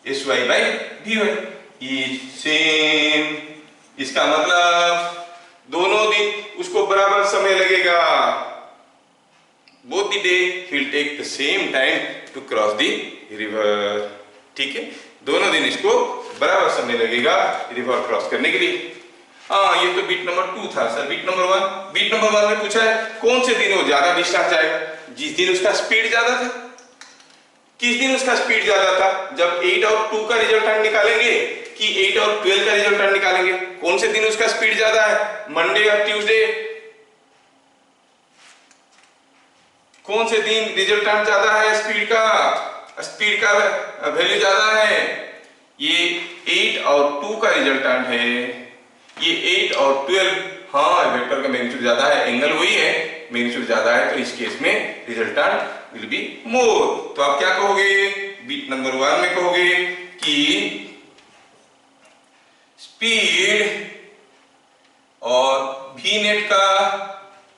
sy by vy is same. इसका मतलब दोनों दिन उसको बराबर समय लगेगा। Both the day he will take the same time to cross the river, ठीक है, दोनों दिन इसको बराबर समय लगेगा रिवर क्रॉस करने के लिए। हाँ, ये तो बीट नंबर 2 था sir. Bit number 1, bit number 1 में पूछा है कौन से दिन वो ज्यादा डिस्टेंस जाएगा। जिस दिन उसका स्पीड ज्यादा था। किस दिन उसका स्पीड ज्यादा था? जब 8 और 2 का रिजल्टेंट निकालेंगे कि 8 और 12 का रिजल्टेंट निकालेंगे, कौन से दिन उसका स्पीड ज्यादा है? मंडे और ट्यूसडे। कौन से दिन रिजल्टेंट ज्यादा है? स्पीड का वैल्यू ज्यादा है। ये 8 और 2 का रिजल्टेंट है, ये 8 और 12। हाँ, वेक्टर का मैग्नीट्यूड ज्यादा है, एंगल वही है, मैग्नीट्यूड ज्यादा है, तो इस केस में रिजल्टेंट विल बी मोर। तो आप क्या कहोगे? बीट नंबर 1 में कहोगे कि स्पीड और वी नेट का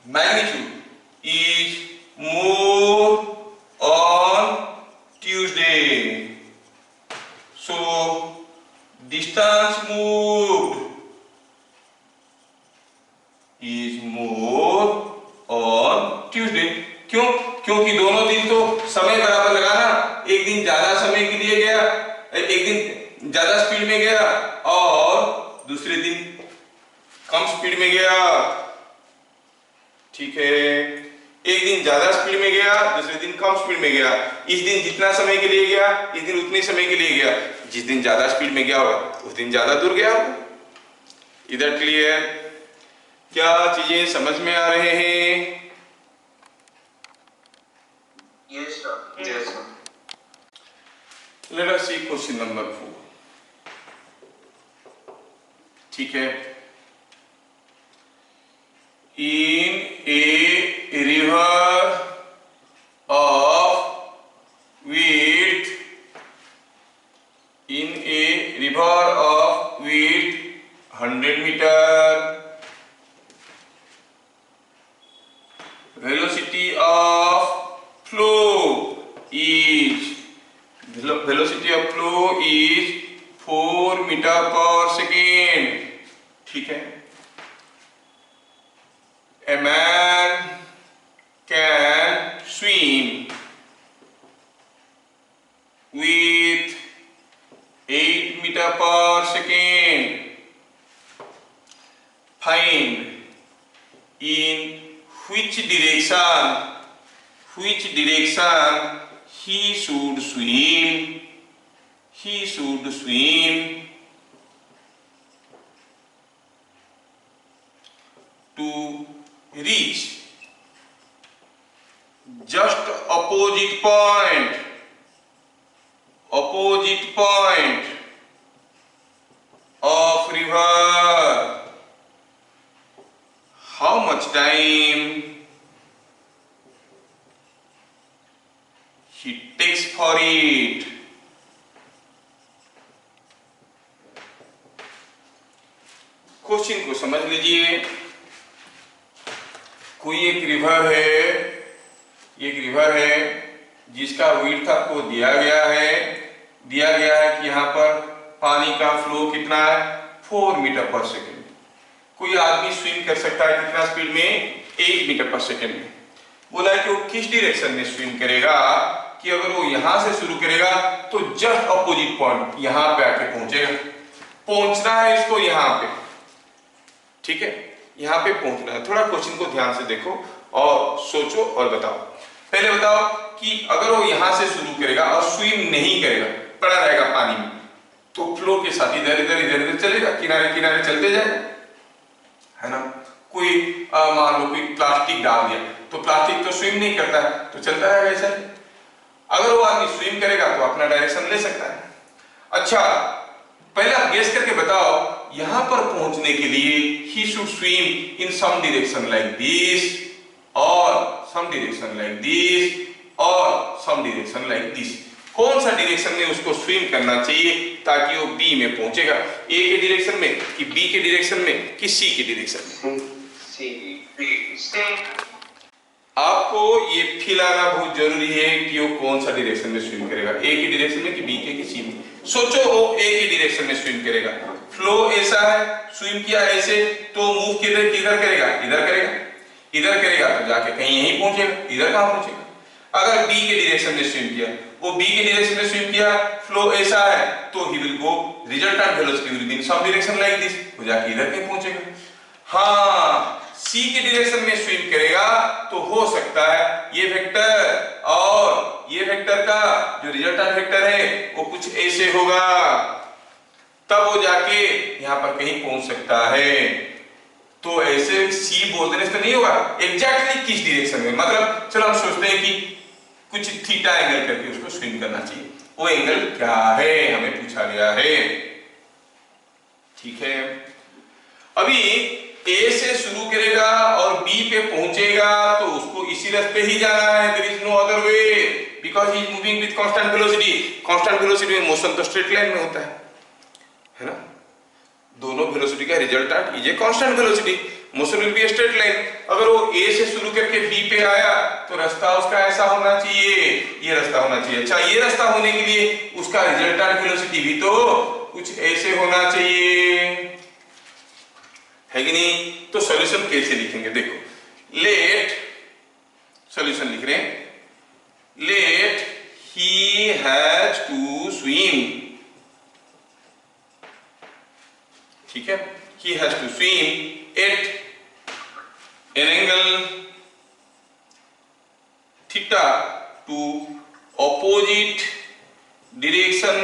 magnitude is more on Tuesday, so distance moved is more on Tuesday. क्यों? क्योंकि दोनों दिन तो समय बराबर लगा ना। एक दिन ज्यादा समय के लिए गया, एक दिन ज्यादा स्पीड में गया और दूसरे दिन कम स्पीड में गया। ठीक है, एक दिन ज्यादा स्पीड में गया, दूसरे दिन कम स्पीड में गया। इस दिन जितना समय के लिए गया, इस दिन उतने समय के लिए गया। जिस दिन ज्यादा स्पीड में गया होगा उस दिन ज्यादा दूर गया होगा। इधर क्लियर? क्या चीजें समझ में आ रहे हैं? Yes, sir. Yes, sir. Let us see question number 4. ठीक है, in a river of width, in a river of width 100 meter, velocity of flow is 4 meter per second। ठीक है, a man can swim with 8 meter per second। Find in which direction he should swim to reach just opposite point of river। How much time he takes for it? Question को समझ लीजिए। कोई एक river है जिसका width आपको दिया गया है कि यहाँ पर पानी का फ्लो कितना है? 4 मीटर पर सेकेंड। कोई आदमी स्विम कर सकता है कितना स्पीड में? 8 मीटर पर सेकेंड में। बोला है कि वो किस डायरेक्शन में स्विम करेगा, कि अगर वो यहां से शुरू करेगा तो जस्ट अपोजिट पॉइंट यहां पे आके पहुंचेगा। पहुंचना है इसको यहां पे, ठीक है, यहां पे पहुंचना है। थोड़ा क्वेश्चन को ध्यान से देखो और सोचो और बताओ। पहले बताओ कि अगर वो यहां से शुरू करेगा और स्विम नहीं करेगा, पड़ा रहेगा पानी में, तो फ्लो के साथ इधर इधर चलेगा, किनारे किनारे चलते जाएगा, है ना। कोई मान लो कोई प्लास्टिक डाल दिया तो प्लास्टिक तो स्विम नहीं करता है, तो चलता रहेगा ऐसा। अगर वो आदमी स्विम करेगा तो अपना डायरेक्शन ले सकता है। अच्छा, पहले आप गेस करके बताओ, यहां पर पहुंचने के लिए he should swim in some direction like this और सम डायरेक्शन लाइक दिस और सम डायरेक्शन लाइक दिस। कौन सा डायरेक्शन में उसको स्विम करना चाहिए ताकि वो बी में पहुंचेगा? ए के डायरेक्शन में कि बी के डायरेक्शन में कि सी के डायरेक्शन में? सी। आपको ये फील आना बहुत जरूरी है कि वो कौन सा डायरेक्शन में स्विम करेगा, ए की डायरेक्शन में कि बी के कि सी में। सोचो वो ए की डायरेक्शन में स्विम करेगा, फ्लो ऐसा है, स्विम किया ऐसे, तो मूव किधर करेगा? इधर करेगा तो जाके कहीं यहीं पहुंचेगा, इधर कहां पहुंचेगा? अगर बी के डायरेक्शन में स्विम किया, वो बी के डायरेक्शन में स्विम किया, फ्लो ऐसा है तो ही will go resultant velocity will be in some direction like this, वो जाके इधर कहीं पहुंचेगा। हाँ, सी के डायरेक्शन में स्विम करेगा तो हो सकता है ये वेक्टर और ये वेक्टर का जो रिजल्टेंट वेक्टर है वो कुछ ऐसे होगा, तब वो जाके यहां पर कहीं पहुंच सकता है। तो ऐसे सी बोल देने से तो नहीं होगा, एग्जैक्टली किस डायरेक्शन में, मतलब चलो हम सोचते हैं कि कुछ थीटा एंगल करके उसको स्विम करना चाहिए, वो एंगल क्या है हमें पूछा गया है। ठीक है, अभी ए से शुरू करेगा और बी पे पहुंचेगा तो उसको इसी रास्ते ही जाना है, there is no other way because he is moving with constant velocity. Constant velocity में मोशन तो स्ट्रेट लाइन में होता है ना, दोनों वेलोसिटी का resultant is a constant velocity, motion will be a straight line. अगर वो ए से शुरू करके बी पे आया तो रास्ता उसका ऐसा होना चाहिए, ये रास्ता होना चाहिए। अच्छा, ये रास्ता होने के लिए उसका रिजल्टेंट वेलोसिटी भी तो कुछ ऐसे होना चाहिए, है कि नहीं? तो सॉल्यूशन कैसे लिखेंगे, देखो, लेट सॉल्यूशन लिख रहे हैं, let he has to swim, ठीक है, he has to swim at an angle theta to opposite direction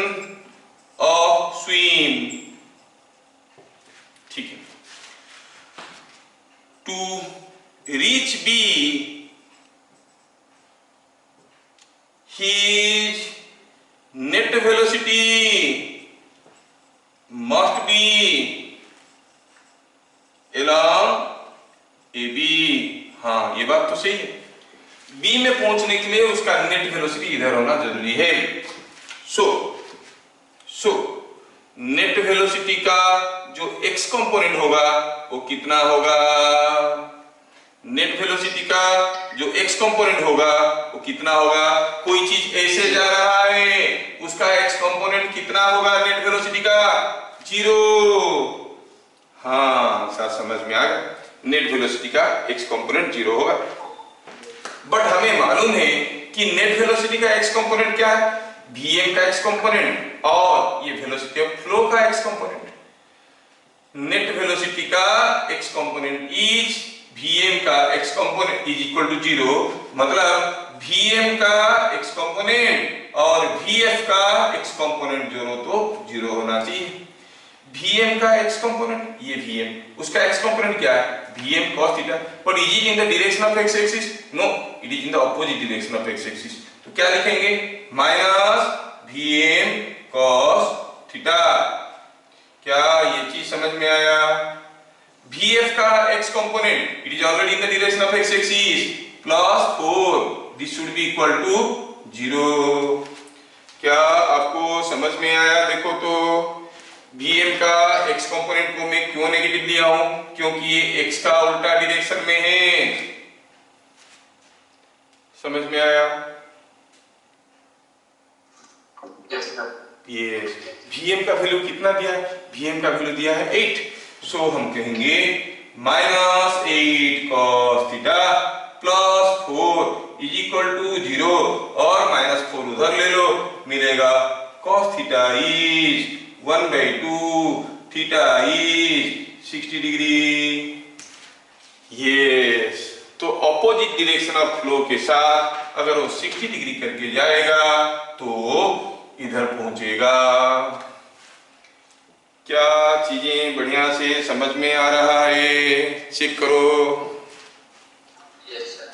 of swim, ठीक है। To reach B, his net velocity must be along AB। हाँ, ये बात तो सही है, B में पहुंचने के लिए उसका नेट वेलोसिटी इधर होना जरूरी है। सो नेट वेलोसिटी का जो x कंपोनेंट होगा वो कितना होगा, नेट वेलोसिटी का जो x कंपोनेंट होगा वो कितना होगा, कोई चीज ऐसे जा रहा है उसका x कंपोनेंट कितना होगा नेट वेलोसिटी का, 0। हाँ, साथ समझ में आ गया, नेट वेलोसिटी का x कंपोनेंट 0 होगा। बट हमें मालूम है कि नेट वेलोसिटी का x कंपोनेंट क्या है, vm का x कंपोनेंट और ये वेलोसिटी ऑफ फ्लो का x कंपोनेंट। नेट वेलोसिटी का x कंपोनेंट इज vm का x component is equal to 0, मतलब vm का x कंपोनेंट और vf का x कंपोनेंट दोनों तो 0 होना चाहिए। vm का x कंपोनेंट, ये vm, उसका x कंपोनेंट क्या है, vm cos theta, but is it in the direction of x axis, no, it is in the opposite direction of x axis. तो क्या लिखेंगे, माइनस vm cos थीटा। क्या ये चीज समझ में आया? vf का x component, it is already in the direction of x axis, plus 4, this should be equal to 0। क्या आपको समझ में आया? देखो तो vm का x कंपोनेंट को मैं क्यों नेगेटिव लिया हूं, क्योंकि ये x का उल्टा डायरेक्शन में है। समझ में आया? Yes, sir. यस, vm का वैल्यू कितना दिया है, vm का वैल्यू दिया है 8, सो हम कहेंगे minus 8 cos theta plus 4 is equal to 0, और माइनस 4 उधर ले लो, मिलेगा cos theta is 1/2, theta is 60 degree. Yes, तो ऑपोजिट डायरेक्शन ऑफ फ्लो के साथ अगर वो 60 डिग्री करके जाएगा तो इधर पहुंचेगा। क्या चीजें बढ़िया से समझ में आ रहा है? चेक करो। Yes, sir.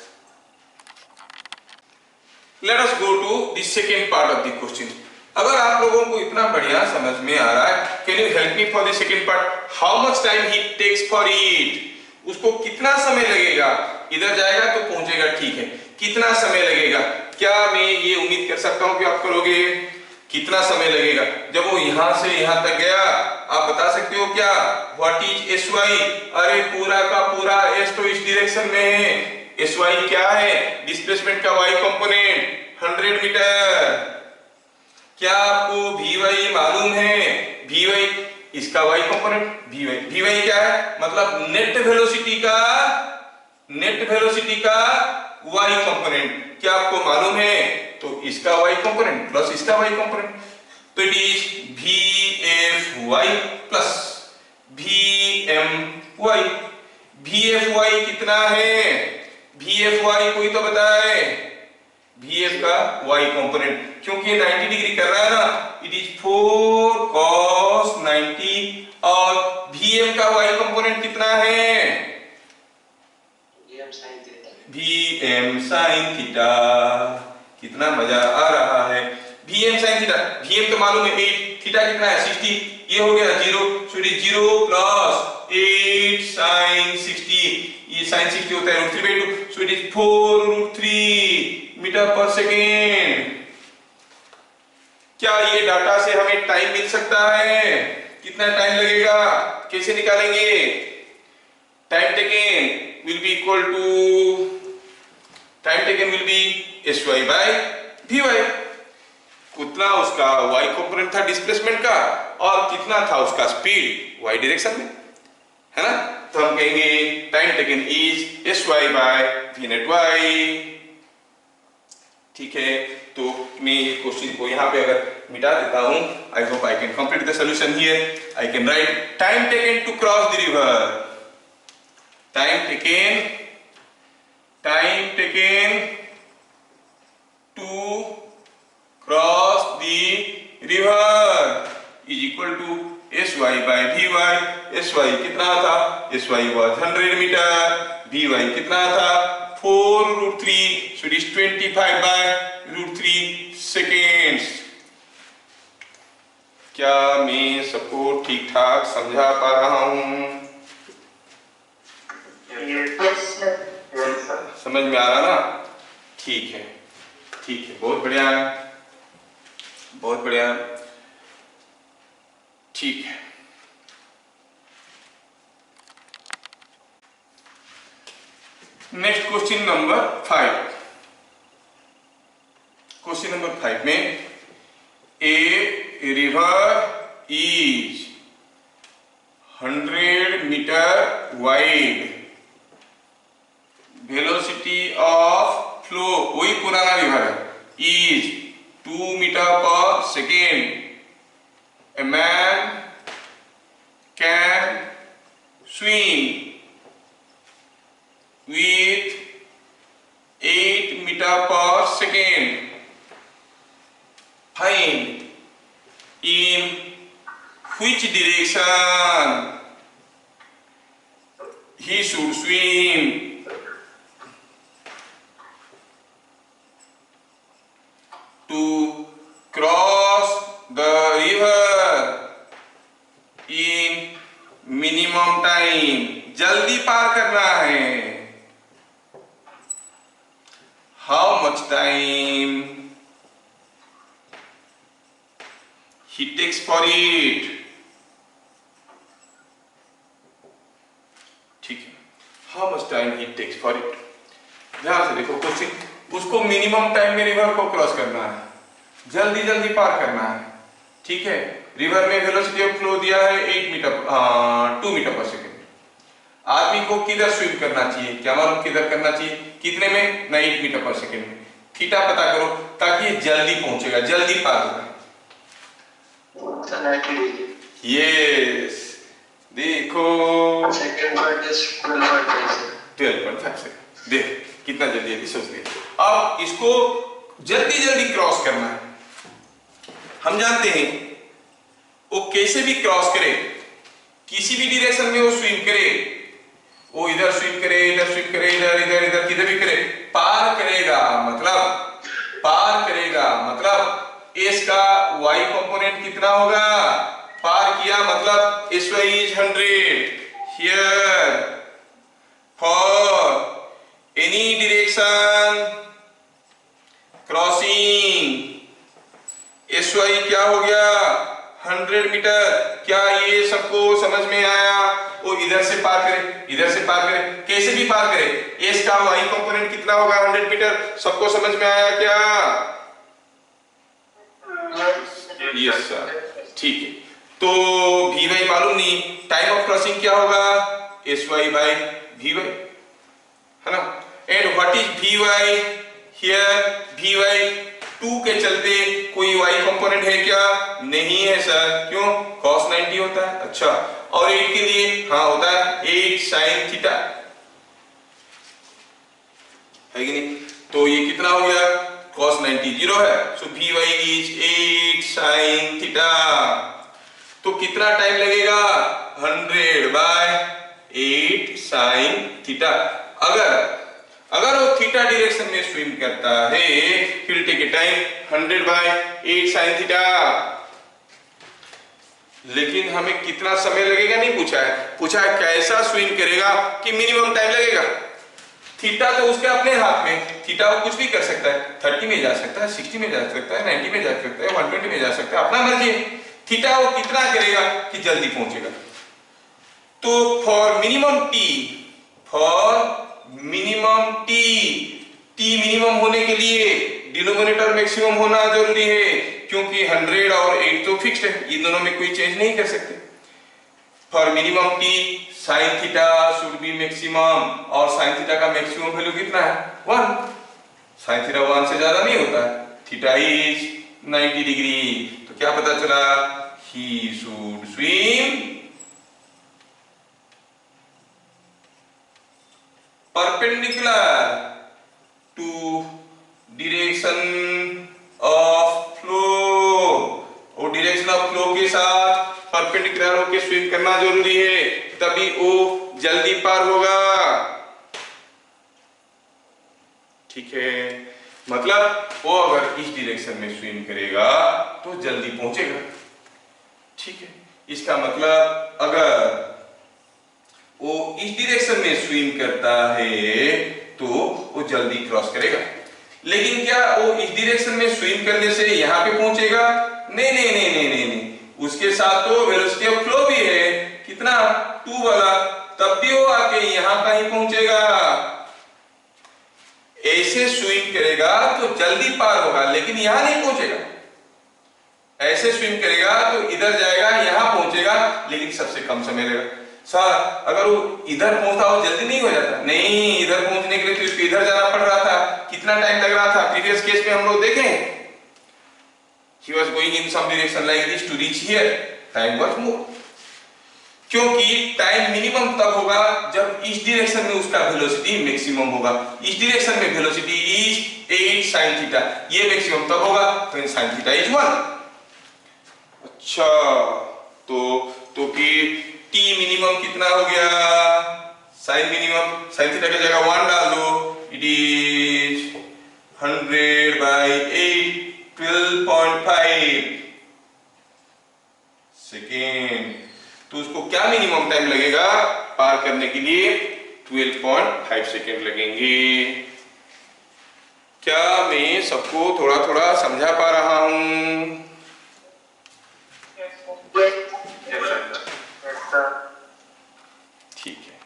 Let us go to the second part of the question. अगर आप लोगों को इतना बढ़िया समझ में आ रहा है, can you help me for the second part, how much time he takes for it, उसको कितना समय लगेगा, इधर जाएगा तो पहुंचेगा, ठीक है, कितना समय लगेगा? क्या मैं ये उम्मीद कर सकता हूं कि आप करोगे? कितना समय लगेगा जब वो यहां से यहां तक गया? आप बता सकते हो क्या, व्हाट इज एस वाई? अरे पूरा का पूरा एस तो इस डायरेक्शन में है, एस वाई क्या है, डिस्प्लेसमेंट का वाई कंपोनेंट 100 मीटर। क्या आपको वी वाई मालूम है? वी वाई इसका वाई कंपोनेंट, वी वाई क्या है, मतलब नेट वेलोसिटी का y कंपोनेंट, क्या आपको मालूम है? तो इसका y कंपोनेंट प्लस इसका y कंपोनेंट, तो it is VFy plus VMy। VFy कितना है? VFy कोई तो बताए, VF का y कंपोनेंट, क्योंकि 90 डिग्री कर रहा है ना, इट इज 4 cos 90, और VF का y कंपोनेंट कितना है? VM sin theta. कितना मजा आ रहा है। VM sin थीटा, VM तो मालूम है 8, थीटा कितना है 60, ये हो गया 0, सो इट इज 0 प्लस 8 sin 60, ये sin 60 होता है √3/2, सो it is 4√3 metre per second. क्या ये डाटा से हमें टाइम मिल सकता है? कितना टाइम लगेगा, कैसे निकालेंगे? Time taken will be equal to, time taken will be SY by VY। कितना उसका y कंपोनेंट था डिस्प्लेसमेंट का, और कितना था उसका स्पीड y डायरेक्शन में, है ना? तो हम कहेंगे time taken is SY by V net y। ठीक है, तो मैं ये क्वेश्चन को यहाँ पे अगर मिटा देता हूँ, I hope I can complete the solution here. I can write time taken to cross the river, time taken to cross the river is equal to SY by VY। SY कितना था? SY was 100 metre, VY कितना था? 4√3, so it is 25 by √3 seconds। क्या मैं सबको ठीक ठाक समझा पा रहा हूँ? समझ में आ रहा ना? ठीक है, ठीक है, बहुत बढ़िया, बहुत बढ़िया, ठीक है। Next question number 5। Question number 5 में a river is 100 metre wide, velocity of flow, वही पुराना रिवर है, is 2 metre per second. A man can swim with 8 meter per second. Find in which direction he should swim to cross the river in minimum time। जल्दी पार करना है। How much time he takes for it? ठीक है, how much time he takes for it? ध्यान से देखो question, उसको minimum time में रिवर को क्रॉस करना है, जल्दी जल्दी पार करना है। ठीक है, रिवर में वेलोसिटी ऑफ फ्लो दिया है 2 मीटर पर सेकेंड। आदमी को किधर स्विम करना चाहिए? क्या मालूम किधर करना चाहिए? कितने में? 8 मीटर पर सेकेंड में। थीटा पता करो ताकि ये जल्दी पहुंचेगा, जल्दी पार होगा। यस, देखो 12.5 सेकेंड, देख कितना जल्दी जल्दी सोच लिया। अब इसको जल्दी जल्दी क्रॉस करना है। हम जानते हैं वो कैसे भी क्रॉस करे, किसी भी डायरेक्शन में वो स्विम करे, वो इधर स्विम करे, इधर स्विम करे, इधर इधर इधर किधर भी करे, पार करेगा। मतलब एस का y कंपोनेंट कितना होगा? पार किया मतलब SY is 100। Here for any direction crossing SY क्या हो गया? 100 मीटर। क्या ये सबको समझ में आया? वो इधर से पार करे, इधर से पार करे, कैसे भी पार करे, एस का y कंपोनेंट कितना होगा? 100 मीटर। सबको समझ में आया क्या? यस सर, ठीक है। तो Vy मालूम नहीं, टाइम ऑफ क्रॉसिंग क्या होगा? SY by Vy, है ना? And what is V Y here? V Y 2 के चलते कोई y कंपोनेंट है क्या? नहीं है सर। क्यों? cos 90 होता है। अच्छा, और 8 के लिए? हाँ होता है 8 sin थीटा, है कि नहीं? तो ये कितना हो गया? cos 90 0 है, so V Y is 8 sin theta. तो कितना टाइम लगेगा? 100/8 sin थीटा। अगर वो थीटा डायरेक्शन में स्विम करता है, फिर take a time 100/8 sin theta. लेकिन हमें कितना समय लगेगा नहीं पूछा है, पूछा है कैसा स्विम करेगा कि मिनिमम टाइम लगेगा। थीटा तो उसके अपने हाथ में, थीटा वो कुछ भी कर सकता है, 30 में जा सकता है, 60 में जा सकता है, 90 में जा सकता है, 120 में जा सकता है, अपना मर्जी है। थीटा वो कितना करेगा कि जल्दी पहुंचेगा। तो फॉर मिनिमम टी मिनिमम होने के लिए डिनोमिनेटर मैक्सिमम होना जरूरी है, क्योंकि 100 और 8 तो फिक्स्ड है, इन दोनों में कोई चेंज नहीं कर सकते। For minimum T sine theta should be maximum, और साइन थीटा का मैक्सिमम वैल्यू कितना है? 1। साइन थीटा 1 से ज्यादा नहीं होता है। Theta is 90 degree. तो क्या पता चला? He should swim perpendicular to direction of flow, और डायरेक्शन ऑफ फ्लो के साथ परपेंडिकुलर होकर स्विम करना जरूरी है, तभी वो जल्दी पार होगा। ठीक है, मतलब वो अगर इस डायरेक्शन में स्विम करेगा तो जल्दी पहुंचेगा। ठीक है, इसका मतलब अगर वो इस डायरेक्शन में स्विम करता है तो वो जल्दी क्रॉस करेगा। लेकिन क्या वो इस डायरेक्शन में स्विम करने से यहां पे पहुंचेगा? नहीं नहीं नहीं नहीं नहीं नहीं, उसके साथ तो वेलोसिटी ऑफ फ्लो भी है, कितना? 2 वाला, तब भी वो आके यहां कहीं पहुंचेगा। ऐसे स्विम करेगा तो जल्दी पार होगा, लेकिन यहां नहीं पहुंचेगा। ऐसे स्विम करेगा तो इधर जाएगा, यहां पहुंचेगा, लेकिन सबसे कम समय लगेगा। सर अगर वो इधर पहुंचता हो जल्दी नहीं हो जाता? नहीं, इधर पहुंचने के लिए तो इसको इधर जाना पड़ रहा था। कितना टाइम लग रहा था? प्रीवियस केस में हम लोग देखें, he was going in some direction like this to reach here, time was more। क्योंकि टाइम मिनिमम तब होगा जब इस डायरेक्शन में उसका वेलोसिटी मैक्सिमम होगा। इस डायरेक्शन में वेलोसिटी इज 8 sin थीटा, ये मैक्सिमम तब होगा when sin थीटा इज 1। अच्छा, तो फिर टी मिनिमम कितना हो गया? साइन मिनिमम, साइन थीटा की जगह 1 डाल दो, इट इज 100/8 12.5 सेकेंड। तो उसको क्या मिनिमम टाइम लगेगा पार करने के लिए? 12.5 सेकेंड लगेंगे। क्या मैं सबको थोड़ा थोड़ा समझा पा रहा हूं? ठीक है।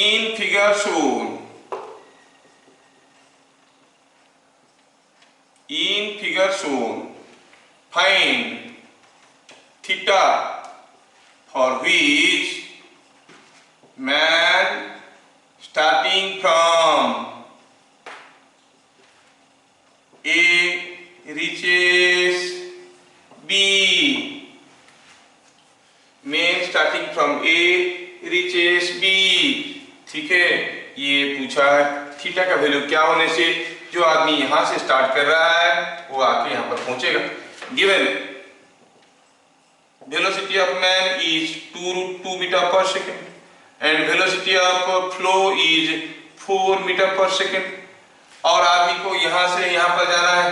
In figure shown, find theta for which man starting from A reaches B, man starting from A reaches B। ठीक है, ये पूछा है थीटा का वैल्यू क्या होने से जो आदमी यहां से स्टार्ट कर रहा है वो आके यहां पर पहुंचेगा। Given velocity of man is 2√2 meter per second and velocity of flow is 4 meter per second, और आदमी को यहां से यहां पर जाना है,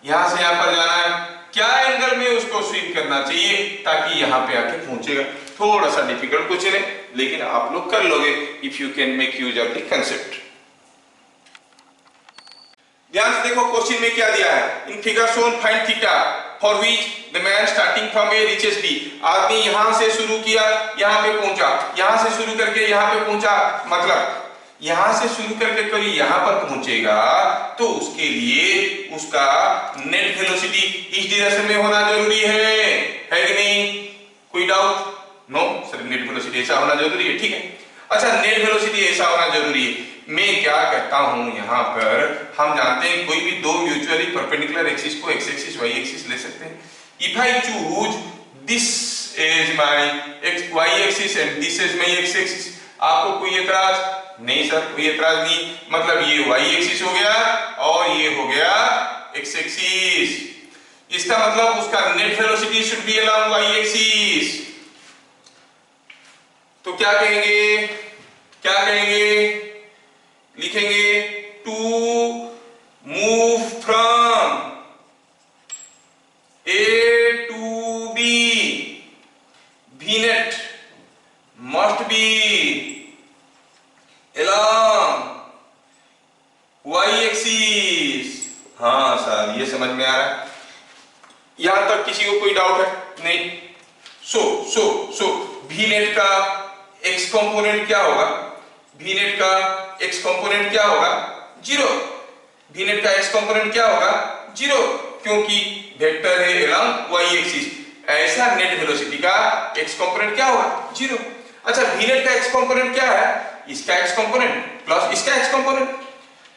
यहां से यहां पर जाना है। क्या एंगल में उसको स्विम करना चाहिए ताकि यहां पे आके पहुंचेगा? थोड़ा सा डिफिकल्ट क्वेश्चन है, लेकिन आप लोग कर लोगे if you can make use of the concept. ध्यान से देखो क्वेश्चन में क्या दिया है। In figure shown find theta for which the man starting from A reaches B. आदमी यहां से शुरू किया, यहां पे पहुंचा, यहां से शुरू करके यहां पे पहुंचा, मतलब यहां से शुरू करके कोई यहां पर पहुंचेगा तो उसके लिए उसका नेट वेलोसिटी इस डायरेक्शन में होना जरूरी है कि नहीं? कोई doubt? No sir, net velocity ऐसा होना जरूरी है। ठीक है, अच्छा, नेट वेलोसिटी ऐसा होना जरूरी है। मैं क्या कहता हूं यहाँ पर, हम जानते हैं कोई भी दो म्यूचुअली परपेंडिकुलर एक्सिस को एक्स एक्सिस वाई एक्सिस ले सकते हैं। If I choose this as my Y axis and this as my X axis, आपको कोई एतराज नहीं? सर कोई एतराज नहीं, मतलब ये वाई एक्सिस हो गया और ये हो गया एक्स एक्सिस। इसका मतलब उसका net velocity should be along Y axis. तो क्या कहेंगे, क्या कहेंगे? लिखेंगे to move from A to B, V net must be along y axis। हाँ सर, ये समझ में आ रहा है? यहां तक किसी को कोई डाउट है? नहीं। सो V net का x कंपोनेंट क्या होगा? V net का x कंपोनेंट क्या होगा? 0। V net का x कंपोनेंट क्या होगा? 0, क्योंकि वेक्टर है along y axis। ऐसा नेट वेलोसिटी का x कंपोनेंट क्या होगा? 0। अच्छा, V net का x कंपोनेंट क्या है? इसका x कंपोनेंट प्लस इसका x कंपोनेंट।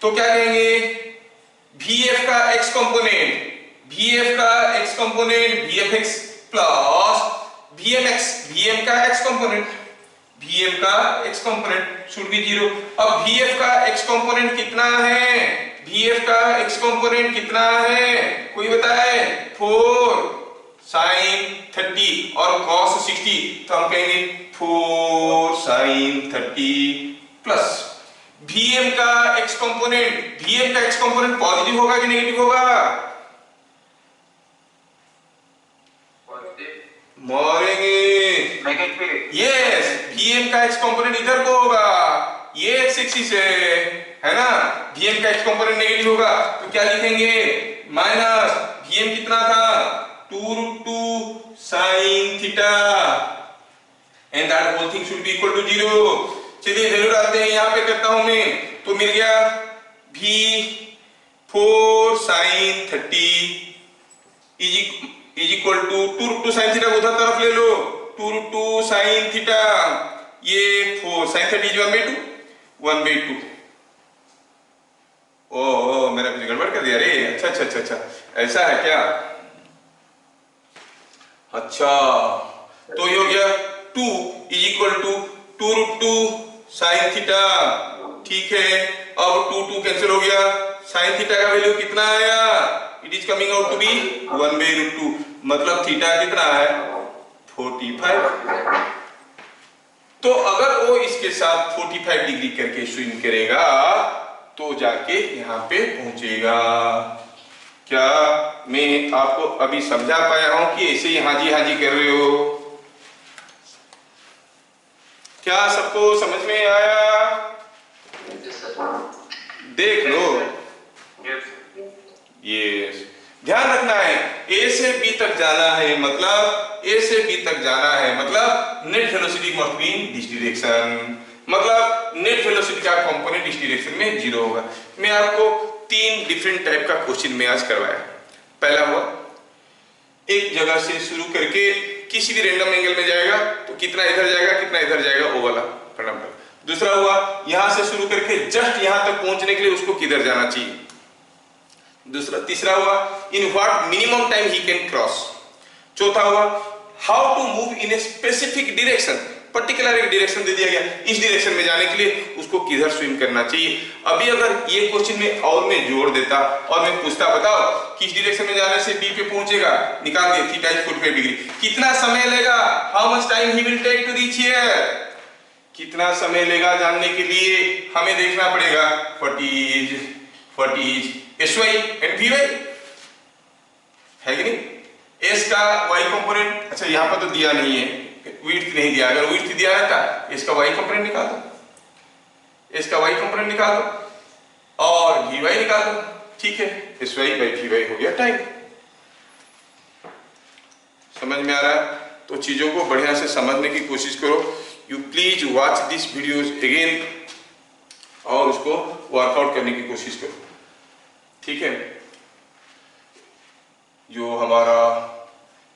तो क्या कहेंगे? Vf का x कंपोनेंट, Vf का x component Vfx plus Vmx, Vm का x कंपोनेंट, Vm का x कंपोनेंट शुड बी 0। अब Vf का x कंपोनेंट कितना है? Vf का x कंपोनेंट कितना है? कोई बताए? 4 sin 30 और cos 60, तो हम कहेंगे 4 sin 30 प्लस Vm का x कंपोनेंट, Vm का x कंपोनेंट पॉजिटिव होगा कि नेगेटिव होगा? मरेंगे। यस, Vm का x कंपोनेंट इधर को होगा, ये x एक्सिस है ना? Vm का x कंपोनेंट नेगेटिव होगा, तो क्या लिखेंगे? माइनस Vm कितना था? 2√2 sin theta and that whole thing should be equal to 0। चलिए वैल्यू डालते हैं, यहां पे करता हूं मैं, तो मिल गया V 4 sin 30 is equal to 2√2 sin theta को उधर तरफ ले लो, 2√2 sin थीटा, ये 4 sin 30 इज 1/2। ओ मेरा कुछ गड़बड़ कर दिया रे। अच्छा, ऐसा है क्या? अच्छा, तो ये हो गया 2 is equal to 2√2 sin theta. ठीक है, अब 2 कैंसिल हो गया, sin थीटा का वैल्यू कितना आया? It is coming out to be 1/√2, मतलब थीटा कितना है? 45। तो अगर वो इसके साथ 45 डिग्री करके स्विम करेगा तो जाके यहां पे पहुंचेगा। क्या मैं आपको अभी समझा पाया हूं कि ऐसे ही हाँ जी कर रहे हो? क्या सबको समझ में आया? देख लो। यस, ध्यान रखना है, ए से बी तक जाना है, मतलब ए से बी तक जाना है, मतलब net velocity must be in this direction, मतलब नेट वेलोसिटी का कंपोनेंट इस डायरेक्शन में 0 होगा। मैं आपको 3 डिफरेंट टाइप का क्वेश्चन में आज करवाया। पहला हुआ, एक जगह से शुरू करके किसी भी रैंडम एंगल में जाएगा तो कितना इधर जाएगा कितना इधर जाएगा, वो वाला फंडामेंटल। दूसरा हुआ, यहां से शुरू करके जस्ट यहां तक पहुंचने के लिए उसको किधर जाना चाहिए। तीसरा हुआ, in what minimum time he can cross. चौथा हुआ, how to move in a specific direction, particular एक डायरेक्शन दे दिया गया, इस डायरेक्शन में जाने के लिए उसको किधर स्विम करना चाहिए। अभी अगर ये क्वेश्चन में और मैं जोड़ देता और मैं पूछता, बताओ किस डायरेक्शन में जाने से बी पे पहुंचेगा, निकाल दे, थीटा इज 45 डिग्री, कितना समय लेगा, how much time he will take to reach here, कितना समय लेगा जानने के लिए हमें देखना पड़ेगा what is SY and VY, है कि नहीं? S का Y कंपोनेंट, अच्छा यहां पर तो दिया नहीं है, विड्थ नहीं दिया, अगर विड्थ दिया रहता इसका y कंपोनेंट निकाल दो, इसका y कंपोनेंट निकाल दो और Vy निकाल दो। ठीक है, SY/Vy हो गया टाइम। समझ में आ रहा है? तो चीजों को बढ़िया से समझने की कोशिश करो। You please watch this videos again और उसको वर्कआउट करने की कोशिश करो। ठीक है, जो हमारा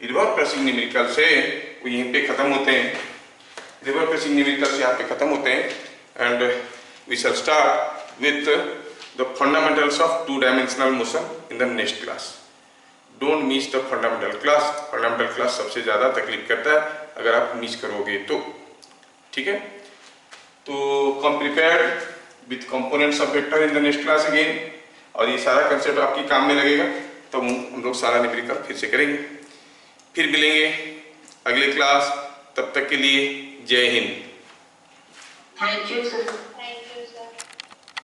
रिवर्स क्रॉसिंग न्यूमेरिकल्स है वो यहीं पे खत्म होते हैं। रिवर्सिंग न्यूमेरिकल्स यहाँ पे खत्म होते हैं and we shall start with the fundamentals of 2 dimensional motion in the next class. Don't miss the fundamental class. Fundamental class सबसे ज़्यादा तकलीफ करता है अगर आप मिस करोगे तो, ठीक है। तो come prepared with components of vector in the next class again, और ये सारा कंसेप्ट आपकी काम में लगेगा तो हम लोग सारा न्यूमेरिकल फिर से करेंगे। फिर मिलेंगे अगले क्लास, तब तक के लिए जय हिंद। Thank you, sir.